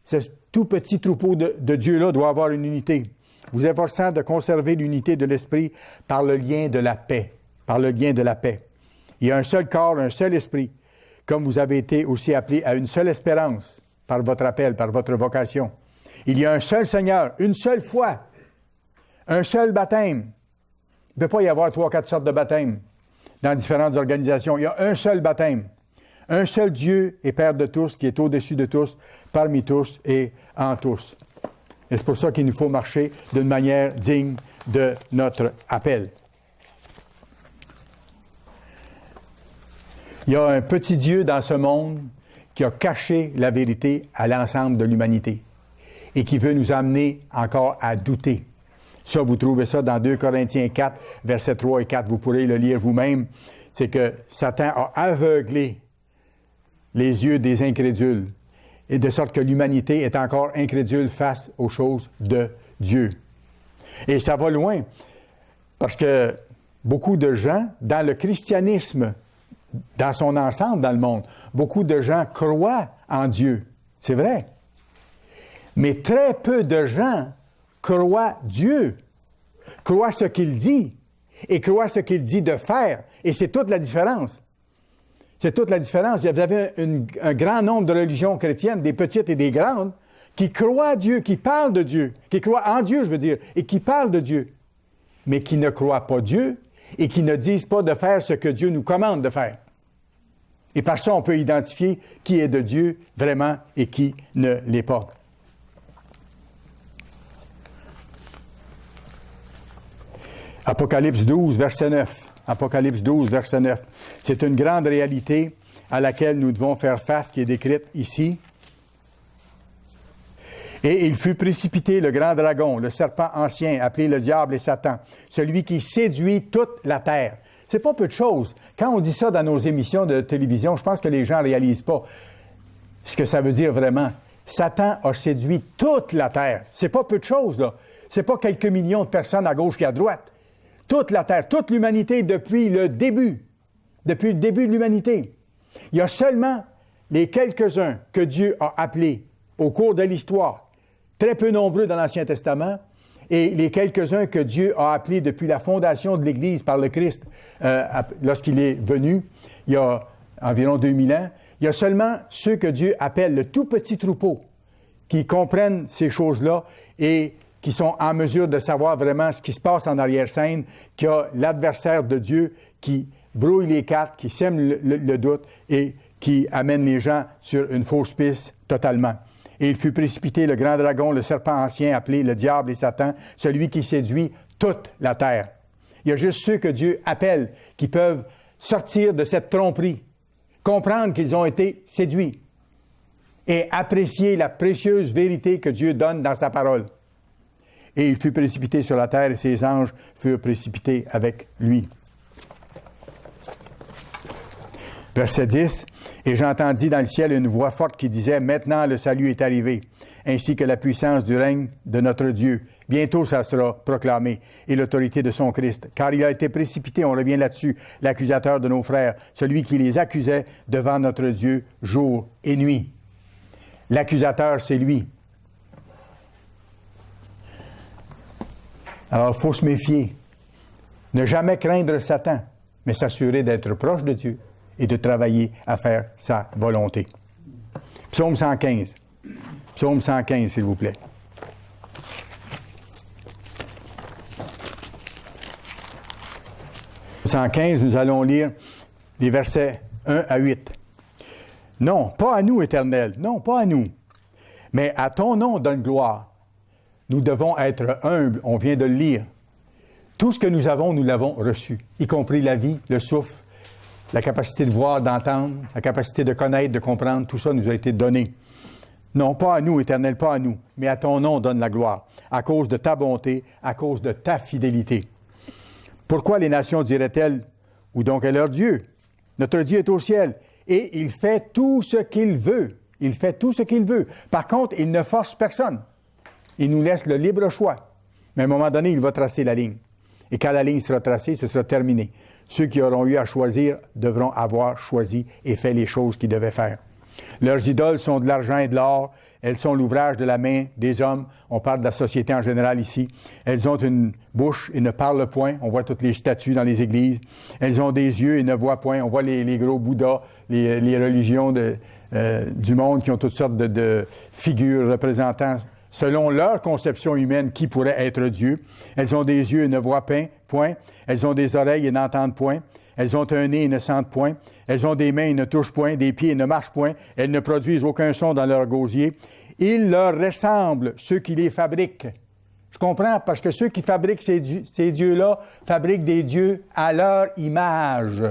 Ce tout petit troupeau de Dieu-là doit avoir une unité. Vous efforçant de conserver l'unité de l'esprit par le lien de la paix. Par le lien de la paix. Il y a un seul corps, un seul esprit, comme vous avez été aussi appelés à une seule espérance par votre appel, par votre vocation. Il y a un seul Seigneur, une seule foi, un seul baptême. Il ne peut pas y avoir 3 ou 4 sortes de baptêmes dans différentes organisations. Il y a un seul baptême. Un seul Dieu et Père de tous, qui est au-dessus de tous, parmi tous et en tous. Et c'est pour ça qu'il nous faut marcher d'une manière digne de notre appel. Il y a un petit Dieu dans ce monde qui a caché la vérité à l'ensemble de l'humanité et qui veut nous amener encore à douter. Ça, vous trouvez ça dans 2 Corinthiens 4, versets 3 et 4. Vous pourrez le lire vous-même. C'est que Satan a aveuglé les yeux des incrédules, et de sorte que l'humanité est encore incrédule face aux choses de Dieu. Et ça va loin, parce que beaucoup de gens, dans le christianisme, dans son ensemble dans le monde, beaucoup de gens croient en Dieu. C'est vrai. Mais très peu de gens croient Dieu, croient ce qu'il dit et croient ce qu'il dit de faire. Et c'est toute la différence. C'est toute la différence. Vous avez un grand nombre de religions chrétiennes, des petites et des grandes, qui croient Dieu, qui parlent de Dieu, qui croient en Dieu, je veux dire, et qui parlent de Dieu, mais qui ne croient pas Dieu et qui ne disent pas de faire ce que Dieu nous commande de faire. Et par ça, on peut identifier qui est de Dieu vraiment et qui ne l'est pas. Apocalypse 12, verset 9. Apocalypse 12, verset 9. C'est une grande réalité à laquelle nous devons faire face, qui est décrite ici. Et il fut précipité, le grand dragon, le serpent ancien, appelé le diable et Satan, celui qui séduit toute la terre. C'est pas peu de choses. Quand on dit ça dans nos émissions de télévision, je pense que les gens ne réalisent pas ce que ça veut dire vraiment. Satan a séduit toute la terre. C'est pas peu de choses, là. C'est pas quelques millions de personnes à gauche et à droite. Toute la terre, toute l'humanité depuis le début de l'humanité. Il y a seulement les quelques-uns que Dieu a appelés au cours de l'histoire, très peu nombreux dans l'Ancien Testament, et les quelques-uns que Dieu a appelés depuis la fondation de l'Église par le Christ, lorsqu'il est venu, il y a environ 2000 ans, il y a seulement ceux que Dieu appelle le tout petit troupeau, qui comprennent ces choses-là et qui sont en mesure de savoir vraiment ce qui se passe en arrière-scène, qu'il y a l'adversaire de Dieu qui brouille les cartes, qui sème le doute et qui amène les gens sur une fausse piste totalement. Et il fut précipité, le grand dragon, le serpent ancien, appelé le diable et Satan, celui qui séduit toute la terre. Il y a juste ceux que Dieu appelle qui peuvent sortir de cette tromperie, comprendre qu'ils ont été séduits et apprécier la précieuse vérité que Dieu donne dans sa parole. Et il fut précipité sur la terre et ses anges furent précipités avec lui. Verset 10. Et j'entendis dans le ciel une voix forte qui disait, « Maintenant le salut est arrivé, ainsi que la puissance du règne de notre Dieu Bientôt, ça sera proclamé, et l'autorité de son Christ. Car il a été précipité, on revient là-dessus, l'accusateur de nos frères, celui qui les accusait devant notre Dieu jour et nuit. L'accusateur, c'est lui. Alors, il faut se méfier. Ne jamais craindre Satan, mais s'assurer d'être proche de Dieu et de travailler à faire sa volonté. Psaume 115. Psaume 115, s'il vous plaît. Psaume 115, nous allons lire les versets 1 à 8. Non, pas à nous, Éternel, non, pas à nous, mais à ton nom donne gloire. Nous devons être humbles, on vient de le lire. Tout ce que nous avons, nous l'avons reçu, y compris la vie, le souffle, la capacité de voir, d'entendre, la capacité de connaître, de comprendre, tout ça nous a été donné. Non, pas à nous, Éternel, pas à nous, mais à ton nom donne la gloire, à cause de ta bonté, à cause de ta fidélité. Pourquoi les nations diraient-elles, où donc est leur Dieu? Notre Dieu est au ciel, et il fait tout ce qu'il veut. Il fait tout ce qu'il veut. Par contre, il ne force personne. Il nous laisse le libre choix. Mais à un moment donné, il va tracer la ligne. Et quand la ligne sera tracée, ce sera terminé. Ceux qui auront eu à choisir devront avoir choisi et fait les choses qu'ils devaient faire. Leurs idoles sont de l'argent et de l'or. Elles sont l'ouvrage de la main des hommes. On parle de la société en général ici. Elles ont une bouche et ne parlent point. On voit toutes les statues dans les églises. Elles ont des yeux et ne voient point. On voit les gros Bouddhas, les religions du monde qui ont toutes sortes de figures représentant, selon leur conception humaine, qui pourrait être Dieu. Elles ont des yeux et ne voient point. Elles ont des oreilles et n'entendent point. Elles ont un nez et ne sentent point. Elles ont des mains et ne touchent point, des pieds et ne marchent point. Elles ne produisent aucun son dans leur gosier. Ils leur ressemblent, ceux qui les fabriquent. Je comprends, parce que ceux qui fabriquent ces dieux-là fabriquent des dieux à leur image.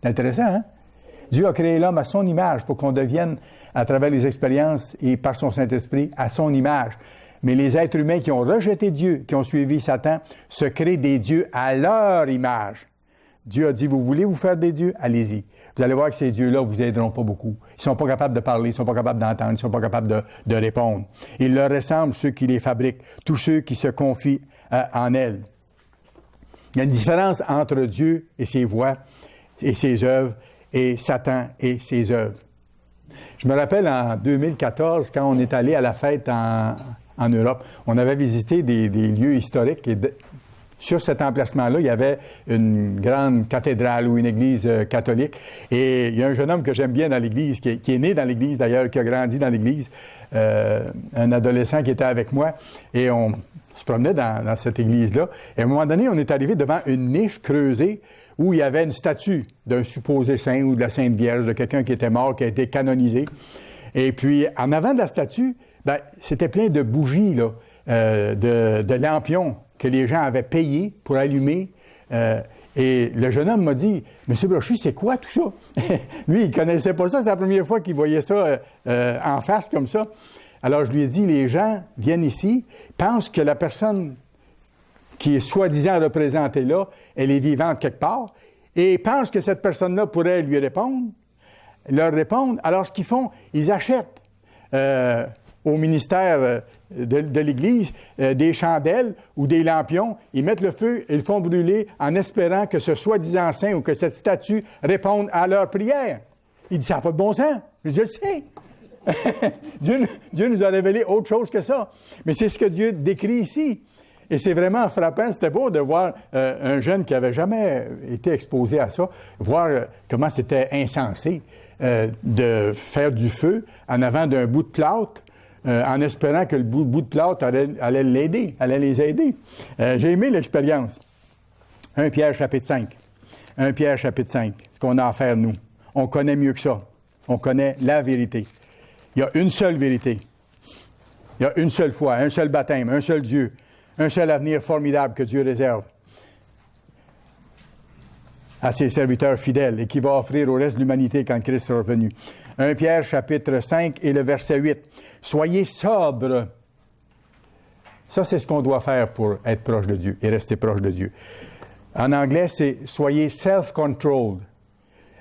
C'est intéressant, hein? Dieu a créé l'homme à son image pour qu'on devienne, à travers les expériences et par son Saint-Esprit, à son image. Mais les êtres humains qui ont rejeté Dieu, qui ont suivi Satan, se créent des dieux à leur image. Dieu a dit, vous voulez vous faire des dieux? Allez-y. Vous allez voir que ces dieux-là ne vous aideront pas beaucoup. Ils ne sont pas capables de parler, ils ne sont pas capables d'entendre, ils ne sont pas capables de répondre. Ils leur ressemblent, ceux qui les fabriquent, tous ceux qui se confient en elles. Il y a une différence entre Dieu et ses voies et ses œuvres et Satan et ses œuvres. Je me rappelle en 2014, quand on est allé à la fête en Europe, on avait visité des lieux historiques et sur cet emplacement-là, il y avait une grande cathédrale ou une église catholique. Et il y a un jeune homme que j'aime bien dans l'église, qui est né dans l'église d'ailleurs, qui a grandi dans l'église, un adolescent qui était avec moi. Et on se promenait dans cette église-là. Et à un moment donné, on est arrivé devant une niche creusée où il y avait une statue d'un supposé saint ou de la Sainte Vierge, de quelqu'un qui était mort, qui a été canonisé. Et puis, en avant de la statue, c'était plein de bougies, là, de lampions que les gens avaient payé pour allumer. Et le jeune homme m'a dit, « Monsieur Brochu, c'est quoi tout ça? » Lui, il connaissait pas ça. C'est la première fois qu'il voyait ça en face comme ça. Alors, je lui ai dit, les gens viennent ici, pensent que la personne qui est soi-disant représentée là, elle est vivante quelque part, et pensent que cette personne-là pourrait lui répondre, leur répondre. Alors, ce qu'ils font, ils achètent au ministère de l'Église des chandelles ou des lampions, ils mettent le feu et le font brûler en espérant que ce soi-disant saint ou que cette statue réponde à leur prière. Il dit, ça n'a pas de bon sens. Je le sais. Dieu nous a révélé autre chose que ça. Mais c'est ce que Dieu décrit ici. Et c'est vraiment frappant. C'était beau de voir un jeune qui n'avait jamais été exposé à ça, voir comment c'était insensé de faire du feu en avant d'un bout de plâtre, en espérant que le bout de plâtre allait l'aider, allait les aider. J'ai aimé l'expérience. 1 Pierre chapitre 5. 1 Pierre chapitre 5. Ce qu'on a à faire, nous. On connaît mieux que ça. On connaît la vérité. Il y a une seule vérité. Il y a une seule foi, un seul baptême, un seul Dieu, un seul avenir formidable que Dieu réserve à ses serviteurs fidèles et qui va offrir au reste de l'humanité quand Christ sera revenu. 1 Pierre, chapitre 5 et le verset 8. « Soyez sobres. » Ça, c'est ce qu'on doit faire pour être proche de Dieu et rester proche de Dieu. En anglais, c'est « soyez self-controlled ».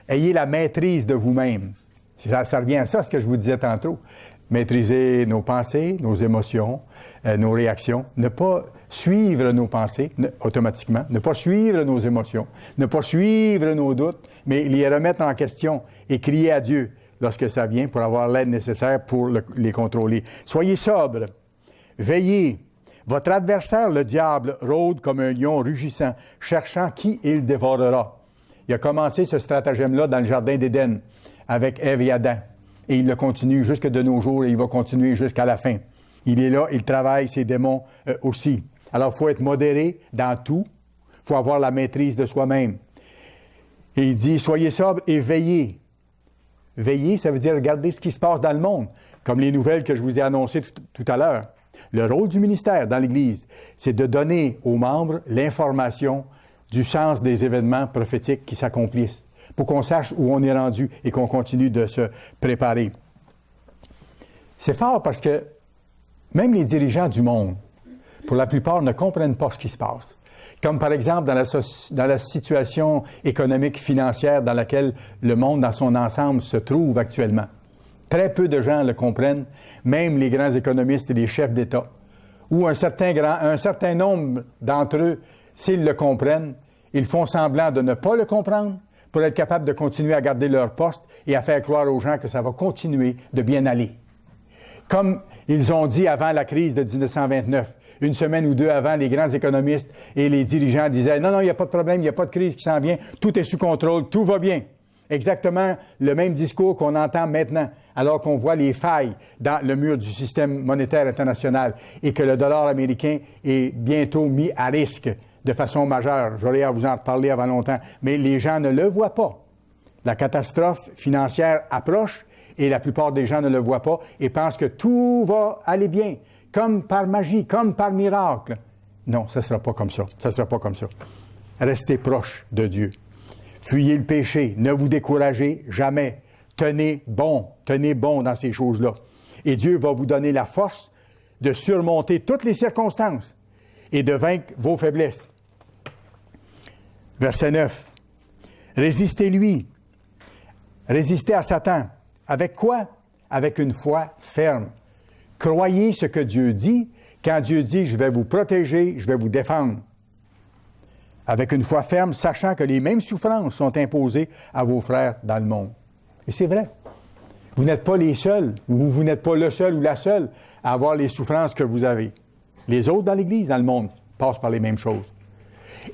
Ayez la maîtrise de vous-même. Ça revient à ça, ce que je vous disais tantôt. Maîtriser nos pensées, nos émotions, nos réactions. Ne pas suivre nos pensées automatiquement. Ne pas suivre nos émotions. Ne pas suivre nos doutes, mais les remettre en question et crier à Dieu lorsque ça vient pour avoir l'aide nécessaire pour les contrôler. Soyez sobres. Veillez. Votre adversaire, le diable, rôde comme un lion rugissant, cherchant qui il dévorera. Il a commencé ce stratagème-là dans le jardin d'Éden avec Ève et Adam. Et il le continue jusque de nos jours et il va continuer jusqu'à la fin. Il est là, il travaille ses démons aussi. Alors, il faut être modéré dans tout. Il faut avoir la maîtrise de soi-même. Et il dit, soyez sobres et veillez. Veillez, ça veut dire regarder ce qui se passe dans le monde, comme les nouvelles que je vous ai annoncées tout à l'heure. Le rôle du ministère dans l'Église, c'est de donner aux membres l'information du sens des événements prophétiques qui s'accomplissent, pour qu'on sache où on est rendu et qu'on continue de se préparer. C'est fort parce que même les dirigeants du monde, pour la plupart, ne comprennent pas ce qui se passe. Comme par exemple dans la situation économique financière dans laquelle le monde dans son ensemble se trouve actuellement. Très peu de gens le comprennent, même les grands économistes et les chefs d'État, ou un certain nombre d'entre eux, s'ils le comprennent, ils font semblant de ne pas le comprendre pour être capables de continuer à garder leur poste et à faire croire aux gens que ça va continuer de bien aller. Comme ils ont dit avant la crise de 1929, une semaine ou deux avant, les grands économistes et les dirigeants disaient « Non, il n'y a pas de problème, il n'y a pas de crise qui s'en vient, tout est sous contrôle, tout va bien ». Exactement le même discours qu'on entend maintenant, alors qu'on voit les failles dans le mur du système monétaire international et que le dollar américain est bientôt mis à risque de façon majeure. J'aurais à vous en reparler avant longtemps, mais les gens ne le voient pas. La catastrophe financière approche et la plupart des gens ne le voient pas et pensent que tout va aller bien, comme par magie, comme par miracle. Non, ça ne sera pas comme ça. Ça ne sera pas comme ça. Restez proche de Dieu. Fuyez le péché, ne vous découragez jamais. Tenez bon dans ces choses-là. Et Dieu va vous donner la force de surmonter toutes les circonstances et de vaincre vos faiblesses. Verset 9. Résistez-lui. Résistez à Satan. Avec quoi? Avec une foi ferme. Croyez ce que Dieu dit. Quand Dieu dit « Je vais vous protéger, je vais vous défendre ». Avec une foi ferme, sachant que les mêmes souffrances sont imposées à vos frères dans le monde. Et c'est vrai. Vous n'êtes pas les seuls, ou vous n'êtes pas le seul ou la seule à avoir les souffrances que vous avez. Les autres dans l'Église, dans le monde, passent par les mêmes choses.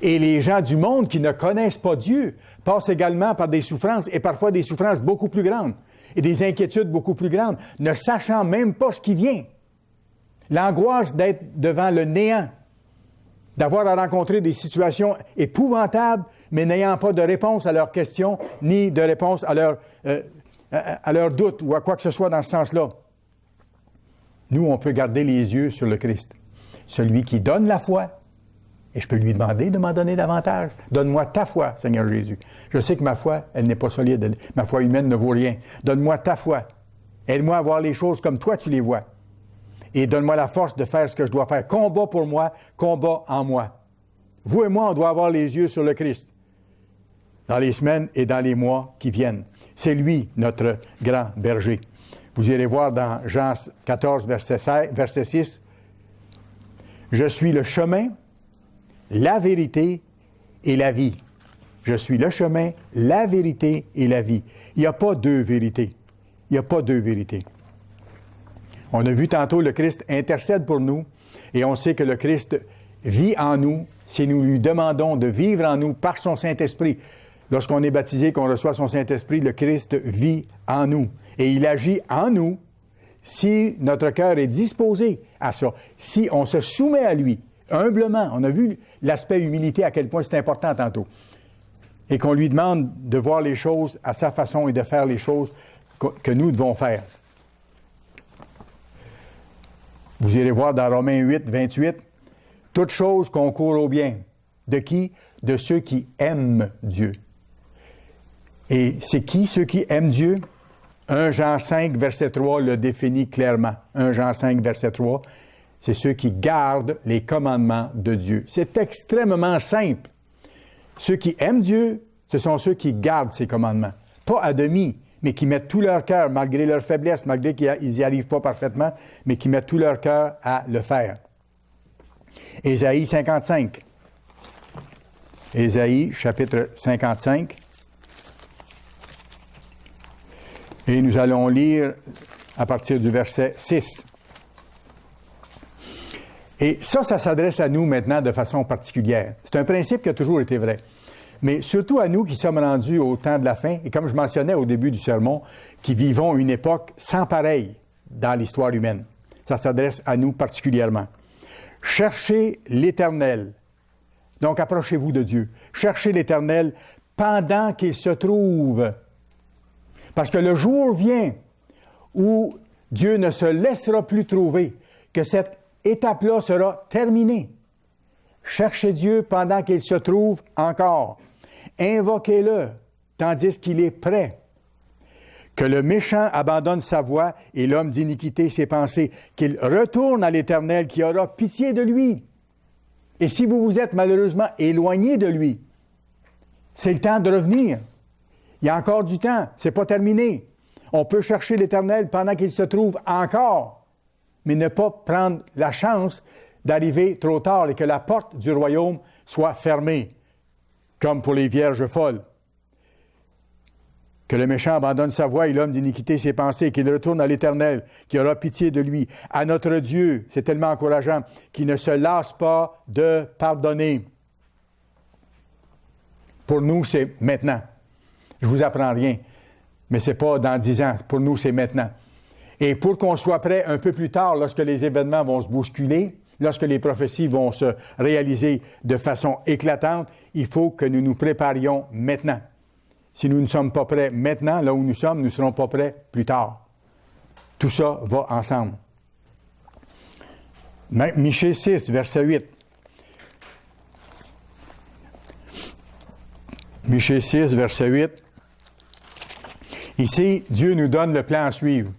Et les gens du monde qui ne connaissent pas Dieu passent également par des souffrances, et parfois des souffrances beaucoup plus grandes, et des inquiétudes beaucoup plus grandes, ne sachant même pas ce qui vient. L'angoisse d'être devant le néant, d'avoir à rencontrer des situations épouvantables, mais n'ayant pas de réponse à leurs questions, ni de réponse à leurs doutes ou à quoi que ce soit dans ce sens-là. Nous, on peut garder les yeux sur le Christ, celui qui donne la foi. Et je peux lui demander de m'en donner davantage. Donne-moi ta foi, Seigneur Jésus. Je sais que ma foi, elle n'est pas solide. Ma foi humaine ne vaut rien. Donne-moi ta foi. Aide-moi à voir les choses comme toi tu les vois. Et donne-moi la force de faire ce que je dois faire. Combat pour moi, combat en moi. Vous et moi, on doit avoir les yeux sur le Christ dans les semaines et dans les mois qui viennent. C'est lui, notre grand berger. Vous irez voir dans Jean 14, verset 6. « Je suis le chemin, la vérité et la vie. Je suis le chemin, la vérité et la vie. » Il n'y a pas deux vérités. Il n'y a pas deux vérités. On a vu tantôt le Christ intercède pour nous et on sait que le Christ vit en nous si nous lui demandons de vivre en nous par son Saint-Esprit. Lorsqu'on est baptisé, qu'on reçoit son Saint-Esprit, le Christ vit en nous. Et il agit en nous si notre cœur est disposé à ça, si on se soumet à lui, humblement. On a vu l'aspect humilité, à quel point c'est important tantôt. Et qu'on lui demande de voir les choses à sa façon et de faire les choses que nous devons faire. Vous irez voir dans Romains 8, 28, « Toute chose concourt au bien. » De qui? De ceux qui aiment Dieu. Et c'est qui ceux qui aiment Dieu? 1 Jean 5, verset 3 le définit clairement. 1 Jean 5, verset 3, c'est ceux qui gardent les commandements de Dieu. C'est extrêmement simple. Ceux qui aiment Dieu, ce sont ceux qui gardent ses commandements. Pas à demi, mais qui mettent tout leur cœur, malgré leur faiblesse, malgré qu'ils n'y arrivent pas parfaitement, mais qui mettent tout leur cœur à le faire. Ésaïe 55. Ésaïe, chapitre 55. Et nous allons lire à partir du verset 6. Et ça s'adresse à nous maintenant de façon particulière. C'est un principe qui a toujours été vrai. Mais surtout à nous qui sommes rendus au temps de la fin, et comme je mentionnais au début du sermon, qui vivons une époque sans pareille dans l'histoire humaine. Ça s'adresse à nous particulièrement. Cherchez l'Éternel. Donc approchez-vous de Dieu. Cherchez l'Éternel pendant qu'il se trouve. Parce que le jour vient où Dieu ne se laissera plus trouver, que cette étape-là sera terminée. Cherchez Dieu pendant qu'il se trouve encore. Invoquez-le, tandis qu'il est prêt. Que le méchant abandonne sa voie et l'homme d'iniquité ses pensées, qu'il retourne à l'Éternel qui aura pitié de lui. Et si vous vous êtes malheureusement éloigné de lui, c'est le temps de revenir. Il y a encore du temps, c'est pas terminé. On peut chercher l'Éternel pendant qu'il se trouve encore, mais ne pas prendre la chance d'arriver trop tard et que la porte du royaume soit fermée, comme pour les vierges folles. Que le méchant abandonne sa voie et l'homme d'iniquité ses pensées, qu'il retourne à l'Éternel, qui aura pitié de lui. À notre Dieu, c'est tellement encourageant, qui ne se lasse pas de pardonner. Pour nous, c'est maintenant. Je vous apprends rien, mais c'est pas dans 10 ans. Pour nous, c'est maintenant. Et pour qu'on soit prêt un peu plus tard, lorsque les événements vont se bousculer, lorsque les prophéties vont se réaliser de façon éclatante, il faut que nous nous préparions maintenant. Si nous ne sommes pas prêts maintenant, là où nous sommes, nous ne serons pas prêts plus tard. Tout ça va ensemble. Michée 6, verset 8. Michée 6, verset 8. Ici, Dieu nous donne le plan à suivre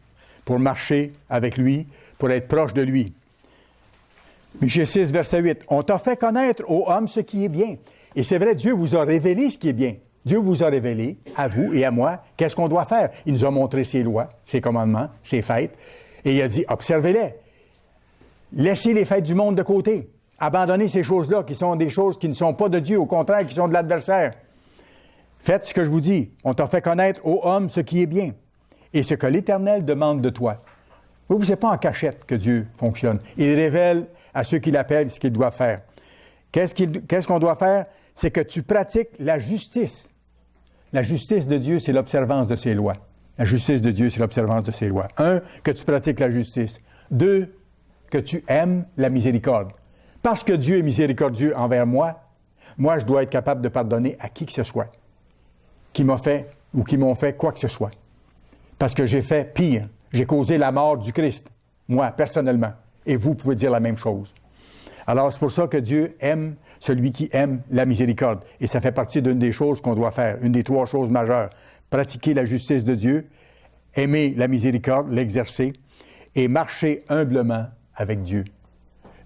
pour marcher avec lui, pour être proche de lui. Michée 6, verset 8. On t'a fait connaître, ô homme, ce qui est bien. Et c'est vrai, Dieu vous a révélé ce qui est bien. Dieu vous a révélé, à vous et à moi, qu'est-ce qu'on doit faire. Il nous a montré ses lois, ses commandements, ses fêtes. Et il a dit, observez-les. Laissez les fêtes du monde de côté. Abandonnez ces choses-là qui sont des choses qui ne sont pas de Dieu, au contraire, qui sont de l'adversaire. Faites ce que je vous dis. On t'a fait connaître, ô homme, ce qui est bien. Et ce que l'Éternel demande de toi. Vous n'êtes pas en cachette que Dieu fonctionne. Il révèle à ceux qui l'appellent ce qu'ils doivent faire. Qu'est-ce qu'on doit faire? C'est que tu pratiques la justice. La justice de Dieu, c'est l'observance de ses lois. La justice de Dieu, c'est l'observance de ses lois. 1, que tu pratiques la justice. 2, que tu aimes la miséricorde. Parce que Dieu est miséricordieux envers moi, moi, je dois être capable de pardonner à qui que ce soit, qui m'a fait ou qui m'ont fait quoi que ce soit. Parce que j'ai fait pire. J'ai causé la mort du Christ, moi, personnellement. Et vous pouvez dire la même chose. Alors, c'est pour ça que Dieu aime celui qui aime la miséricorde. Et ça fait partie d'une des choses qu'on doit faire, une des 3 choses majeures. Pratiquer la justice de Dieu, aimer la miséricorde, l'exercer, et marcher humblement avec Dieu.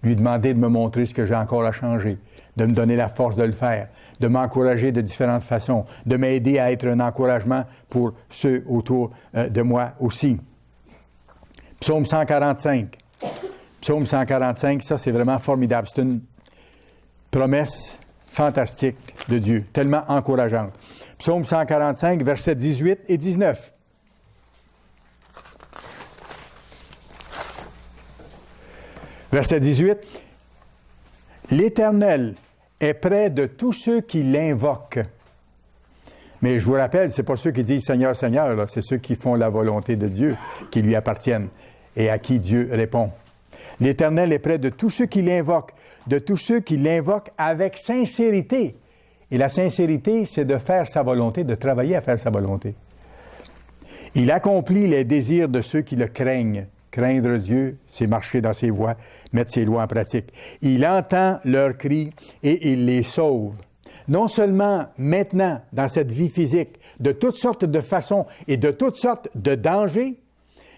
Lui demander de me montrer ce que j'ai encore à changer, de me donner la force de le faire, de m'encourager de différentes façons, de m'aider à être un encouragement pour ceux autour de moi aussi. Psaume 145. Psaume 145, ça c'est vraiment formidable. C'est une promesse fantastique de Dieu, tellement encourageante. Psaume 145, versets 18 et 19. Verset 18. L'Éternel est près de tous ceux qui l'invoquent. Mais je vous rappelle, ce n'est pas ceux qui disent Seigneur, Seigneur, là, c'est ceux qui font la volonté de Dieu, qui lui appartiennent et à qui Dieu répond. L'Éternel est près de tous ceux qui l'invoquent, de tous ceux qui l'invoquent avec sincérité. Et la sincérité, c'est de faire sa volonté, de travailler à faire sa volonté. Il accomplit les désirs de ceux qui le craignent. Craindre Dieu, c'est marcher dans ses voies, mettre ses lois en pratique. Il entend leurs cris et il les sauve. Non seulement maintenant, dans cette vie physique, de toutes sortes de façons et de toutes sortes de dangers,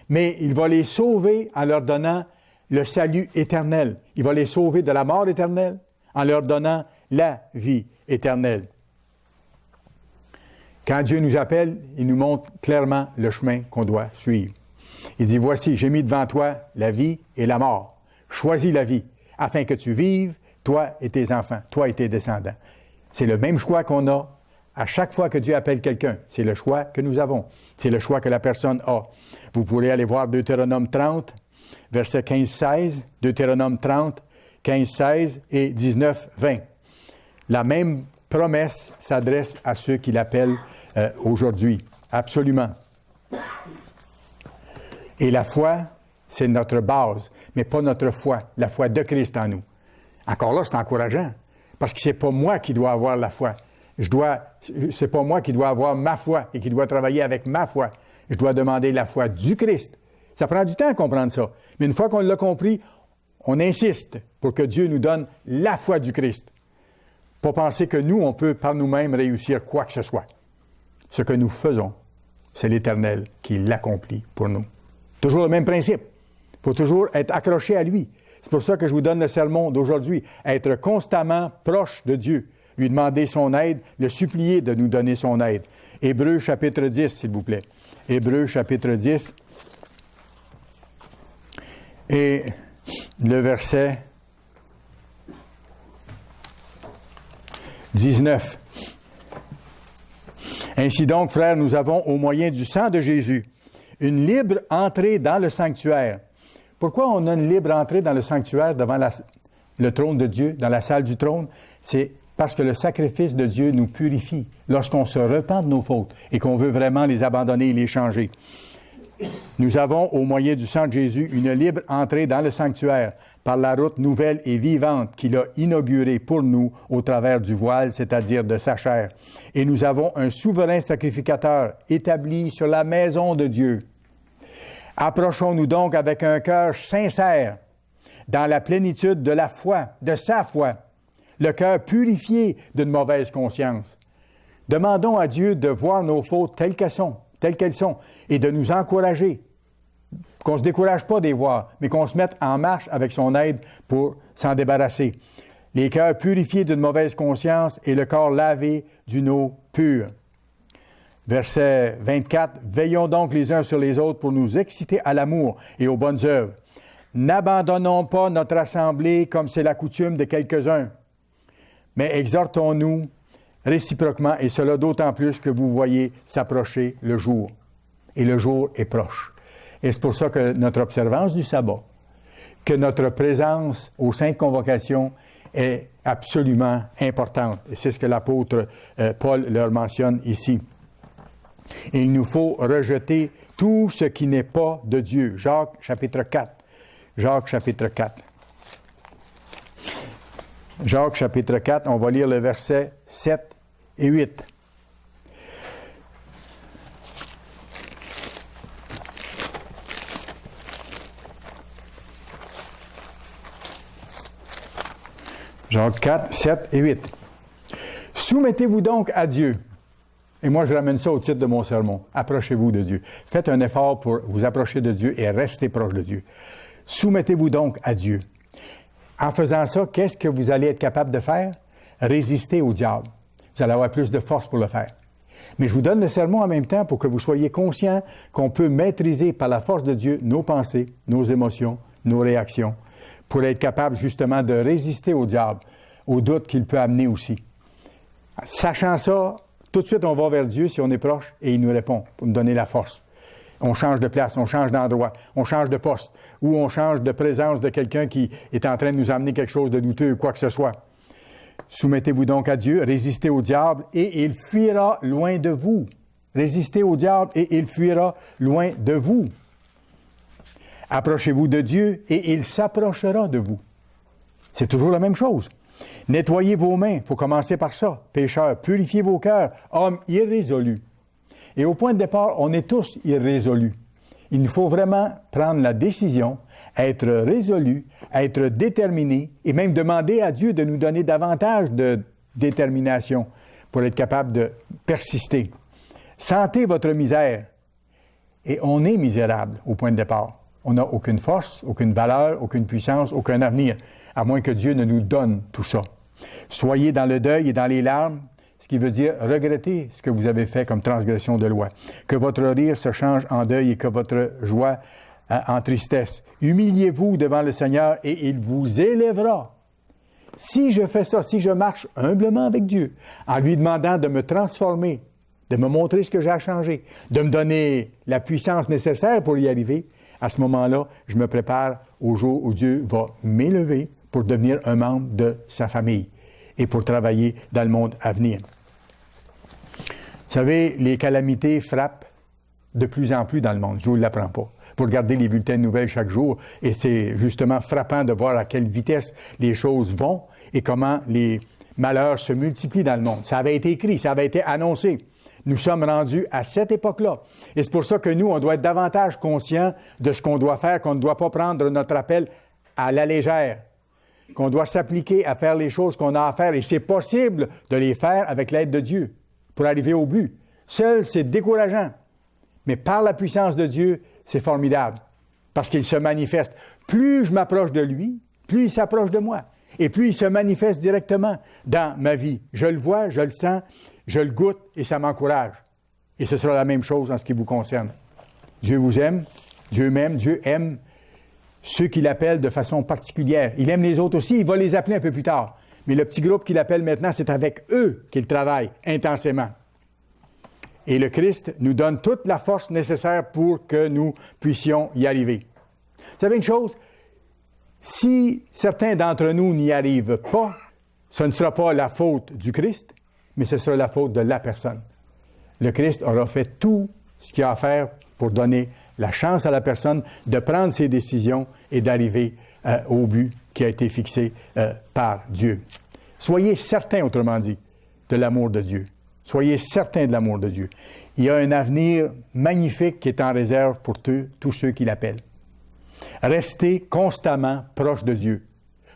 mais il va les sauver en leur donnant le salut éternel. Il va les sauver de la mort éternelle en leur donnant la vie éternelle. Quand Dieu nous appelle, il nous montre clairement le chemin qu'on doit suivre. Il dit, voici, j'ai mis devant toi la vie et la mort. Choisis la vie, afin que tu vives, toi et tes enfants, toi et tes descendants. C'est le même choix qu'on a à chaque fois que Dieu appelle quelqu'un. C'est le choix que nous avons. C'est le choix que la personne a. Vous pourrez aller voir Deutéronome 30, versets 15-16, Deutéronome 30, 15-16 et 19-20. La même promesse s'adresse à ceux qui l'appellent aujourd'hui. Absolument. Et la foi, c'est notre base, mais pas notre foi, la foi de Christ en nous. Encore là, c'est encourageant, parce que c'est pas moi qui dois avoir la foi. C'est pas moi qui dois avoir ma foi et qui dois travailler avec ma foi. Je dois demander la foi du Christ. Ça prend du temps à comprendre ça. Mais une fois qu'on l'a compris, on insiste pour que Dieu nous donne la foi du Christ. Pas penser que nous, on peut par nous-mêmes réussir quoi que ce soit. Ce que nous faisons, c'est l'Éternel qui l'accomplit pour nous. Toujours le même principe. Il faut toujours être accroché à lui. C'est pour ça que je vous donne le sermon d'aujourd'hui. Être constamment proche de Dieu. Lui demander son aide, le supplier de nous donner son aide. Hébreux chapitre 10, s'il vous plaît. Hébreux chapitre 10. Et le verset 19. Ainsi donc, frères, nous avons, au moyen du sang de Jésus, une libre entrée dans le sanctuaire. Pourquoi on a une libre entrée dans le sanctuaire devant le trône de Dieu, dans la salle du trône? C'est parce que le sacrifice de Dieu nous purifie lorsqu'on se repent de nos fautes et qu'on veut vraiment les abandonner et les changer. Nous avons, au moyen du sang de Jésus, une libre entrée dans le sanctuaire par la route nouvelle et vivante qu'il a inaugurée pour nous au travers du voile, c'est-à-dire de sa chair. Et nous avons un souverain sacrificateur établi sur la maison de Dieu. Approchons-nous donc avec un cœur sincère, dans la plénitude de la foi, de sa foi, le cœur purifié d'une mauvaise conscience. Demandons à Dieu de voir nos fautes telles qu'elles sont, et de nous encourager. Qu'on ne se décourage pas des voir, mais qu'on se mette en marche avec son aide pour s'en débarrasser. Les cœurs purifiés d'une mauvaise conscience et le corps lavé d'une eau pure. Verset 24. Veillons donc les uns sur les autres pour nous exciter à l'amour et aux bonnes œuvres. N'abandonnons pas notre assemblée comme c'est la coutume de quelques-uns, mais exhortons-nous réciproquement, et cela d'autant plus que vous voyez s'approcher le jour. Et le jour est proche. Et c'est pour ça que notre observance du sabbat, que notre présence aux saintes convocations est absolument importante. Et c'est ce que l'apôtre Paul leur mentionne ici. Il nous faut rejeter tout ce qui n'est pas de Dieu. Jacques chapitre 4. Jacques chapitre 4. Jacques chapitre 4, on va lire le verset 7 et 8. Jacques 4, 7 et 8. Soumettez-vous donc à Dieu. Et moi, je ramène ça au titre de mon sermon. Approchez-vous de Dieu. Faites un effort pour vous approcher de Dieu et rester proche de Dieu. Soumettez-vous donc à Dieu. En faisant ça, qu'est-ce que vous allez être capable de faire? Résister au diable. Vous allez avoir plus de force pour le faire. Mais je vous donne le sermon en même temps pour que vous soyez conscients qu'on peut maîtriser par la force de Dieu nos pensées, nos émotions, nos réactions, pour être capable justement de résister au diable, aux doutes qu'il peut amener aussi. Sachant ça, tout de suite on va vers Dieu si on est proche et il nous répond pour nous donner la force. On change de place, on change d'endroit, on change de poste, ou on change de présence de quelqu'un qui est en train de nous amener quelque chose de douteux ou quoi que ce soit. Soumettez-vous donc à Dieu, résistez au diable et il fuira loin de vous. Résistez au diable et il fuira loin de vous. Approchez-vous de Dieu et il s'approchera de vous. C'est toujours la même chose. Nettoyez vos mains, il faut commencer par ça. Pécheurs, purifiez vos cœurs, hommes irrésolus. Et au point de départ, on est tous irrésolus. Il nous faut vraiment prendre la décision, être résolu, être déterminé et même demander à Dieu de nous donner davantage de détermination pour être capable de persister. Sentez votre misère. Et on est misérable au point de départ. On n'a aucune force, aucune valeur, aucune puissance, aucun avenir, à moins que Dieu ne nous donne tout ça. Soyez dans le deuil et dans les larmes, ce qui veut dire regretter ce que vous avez fait comme transgression de loi. Que votre rire se change en deuil et que votre joie en tristesse. Humiliez-vous devant le Seigneur et il vous élèvera. Si je fais ça, si je marche humblement avec Dieu, en lui demandant de me transformer, de me montrer ce que j'ai à changer, de me donner la puissance nécessaire pour y arriver, à ce moment-là, je me prépare au jour où Dieu va m'élever pour devenir un membre de sa famille et pour travailler dans le monde à venir. Vous savez, les calamités frappent de plus en plus dans le monde. Je ne vous l'apprends pas. Vous regardez les bulletins de nouvelles chaque jour et c'est justement frappant de voir à quelle vitesse les choses vont et comment les malheurs se multiplient dans le monde. Ça avait été écrit, ça avait été annoncé. Nous sommes rendus à cette époque-là. Et c'est pour ça que nous, on doit être davantage conscients de ce qu'on doit faire, qu'on ne doit pas prendre notre appel à la légère, qu'on doit s'appliquer à faire les choses qu'on a à faire. Et c'est possible de les faire avec l'aide de Dieu pour arriver au but. Seul, c'est décourageant. Mais par la puissance de Dieu, c'est formidable parce qu'il se manifeste. Plus je m'approche de lui, plus il s'approche de moi. Et plus il se manifeste directement dans ma vie. Je le vois, je le sens, je le goûte et ça m'encourage. Et ce sera la même chose en ce qui vous concerne. Dieu vous aime, Dieu m'aime, Dieu aime ceux qu'il appelle de façon particulière. Il aime les autres aussi, il va les appeler un peu plus tard. Mais le petit groupe qu'il appelle maintenant, c'est avec eux qu'il travaille intensément. Et le Christ nous donne toute la force nécessaire pour que nous puissions y arriver. Vous savez une chose? Si certains d'entre nous n'y arrivent pas, ce ne sera pas la faute du Christ, mais ce sera la faute de la personne. Le Christ aura fait tout ce qu'il a à faire pour donner la chance à la personne de prendre ses décisions et d'arriver au but qui a été fixé par Dieu. Soyez certains, autrement dit, de l'amour de Dieu. Soyez certains de l'amour de Dieu. Il y a un avenir magnifique qui est en réserve pour tous ceux qui l'appellent. Restez constamment proche de Dieu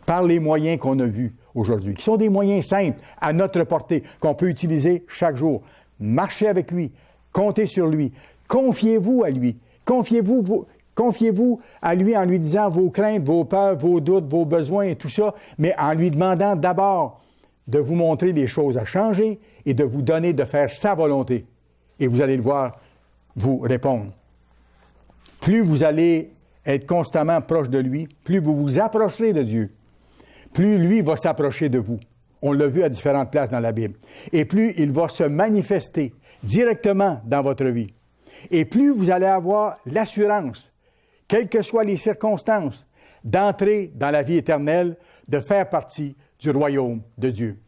par les moyens qu'on a vus aujourd'hui, qui sont des moyens simples, à notre portée, qu'on peut utiliser chaque jour. Marchez avec lui, comptez sur lui, confiez-vous à lui, confiez-vous à lui en lui disant vos craintes, vos peurs, vos doutes, vos besoins et tout ça, mais en lui demandant d'abord de vous montrer les choses à changer et de vous donner de faire sa volonté. Et vous allez le voir vous répondre. Plus vous allez être constamment proche de lui, plus vous vous approcherez de Dieu, plus lui va s'approcher de vous. On l'a vu à différentes places dans la Bible. Et plus il va se manifester directement dans votre vie. Et plus vous allez avoir l'assurance, quelles que soient les circonstances, d'entrer dans la vie éternelle, de faire partie du royaume de Dieu.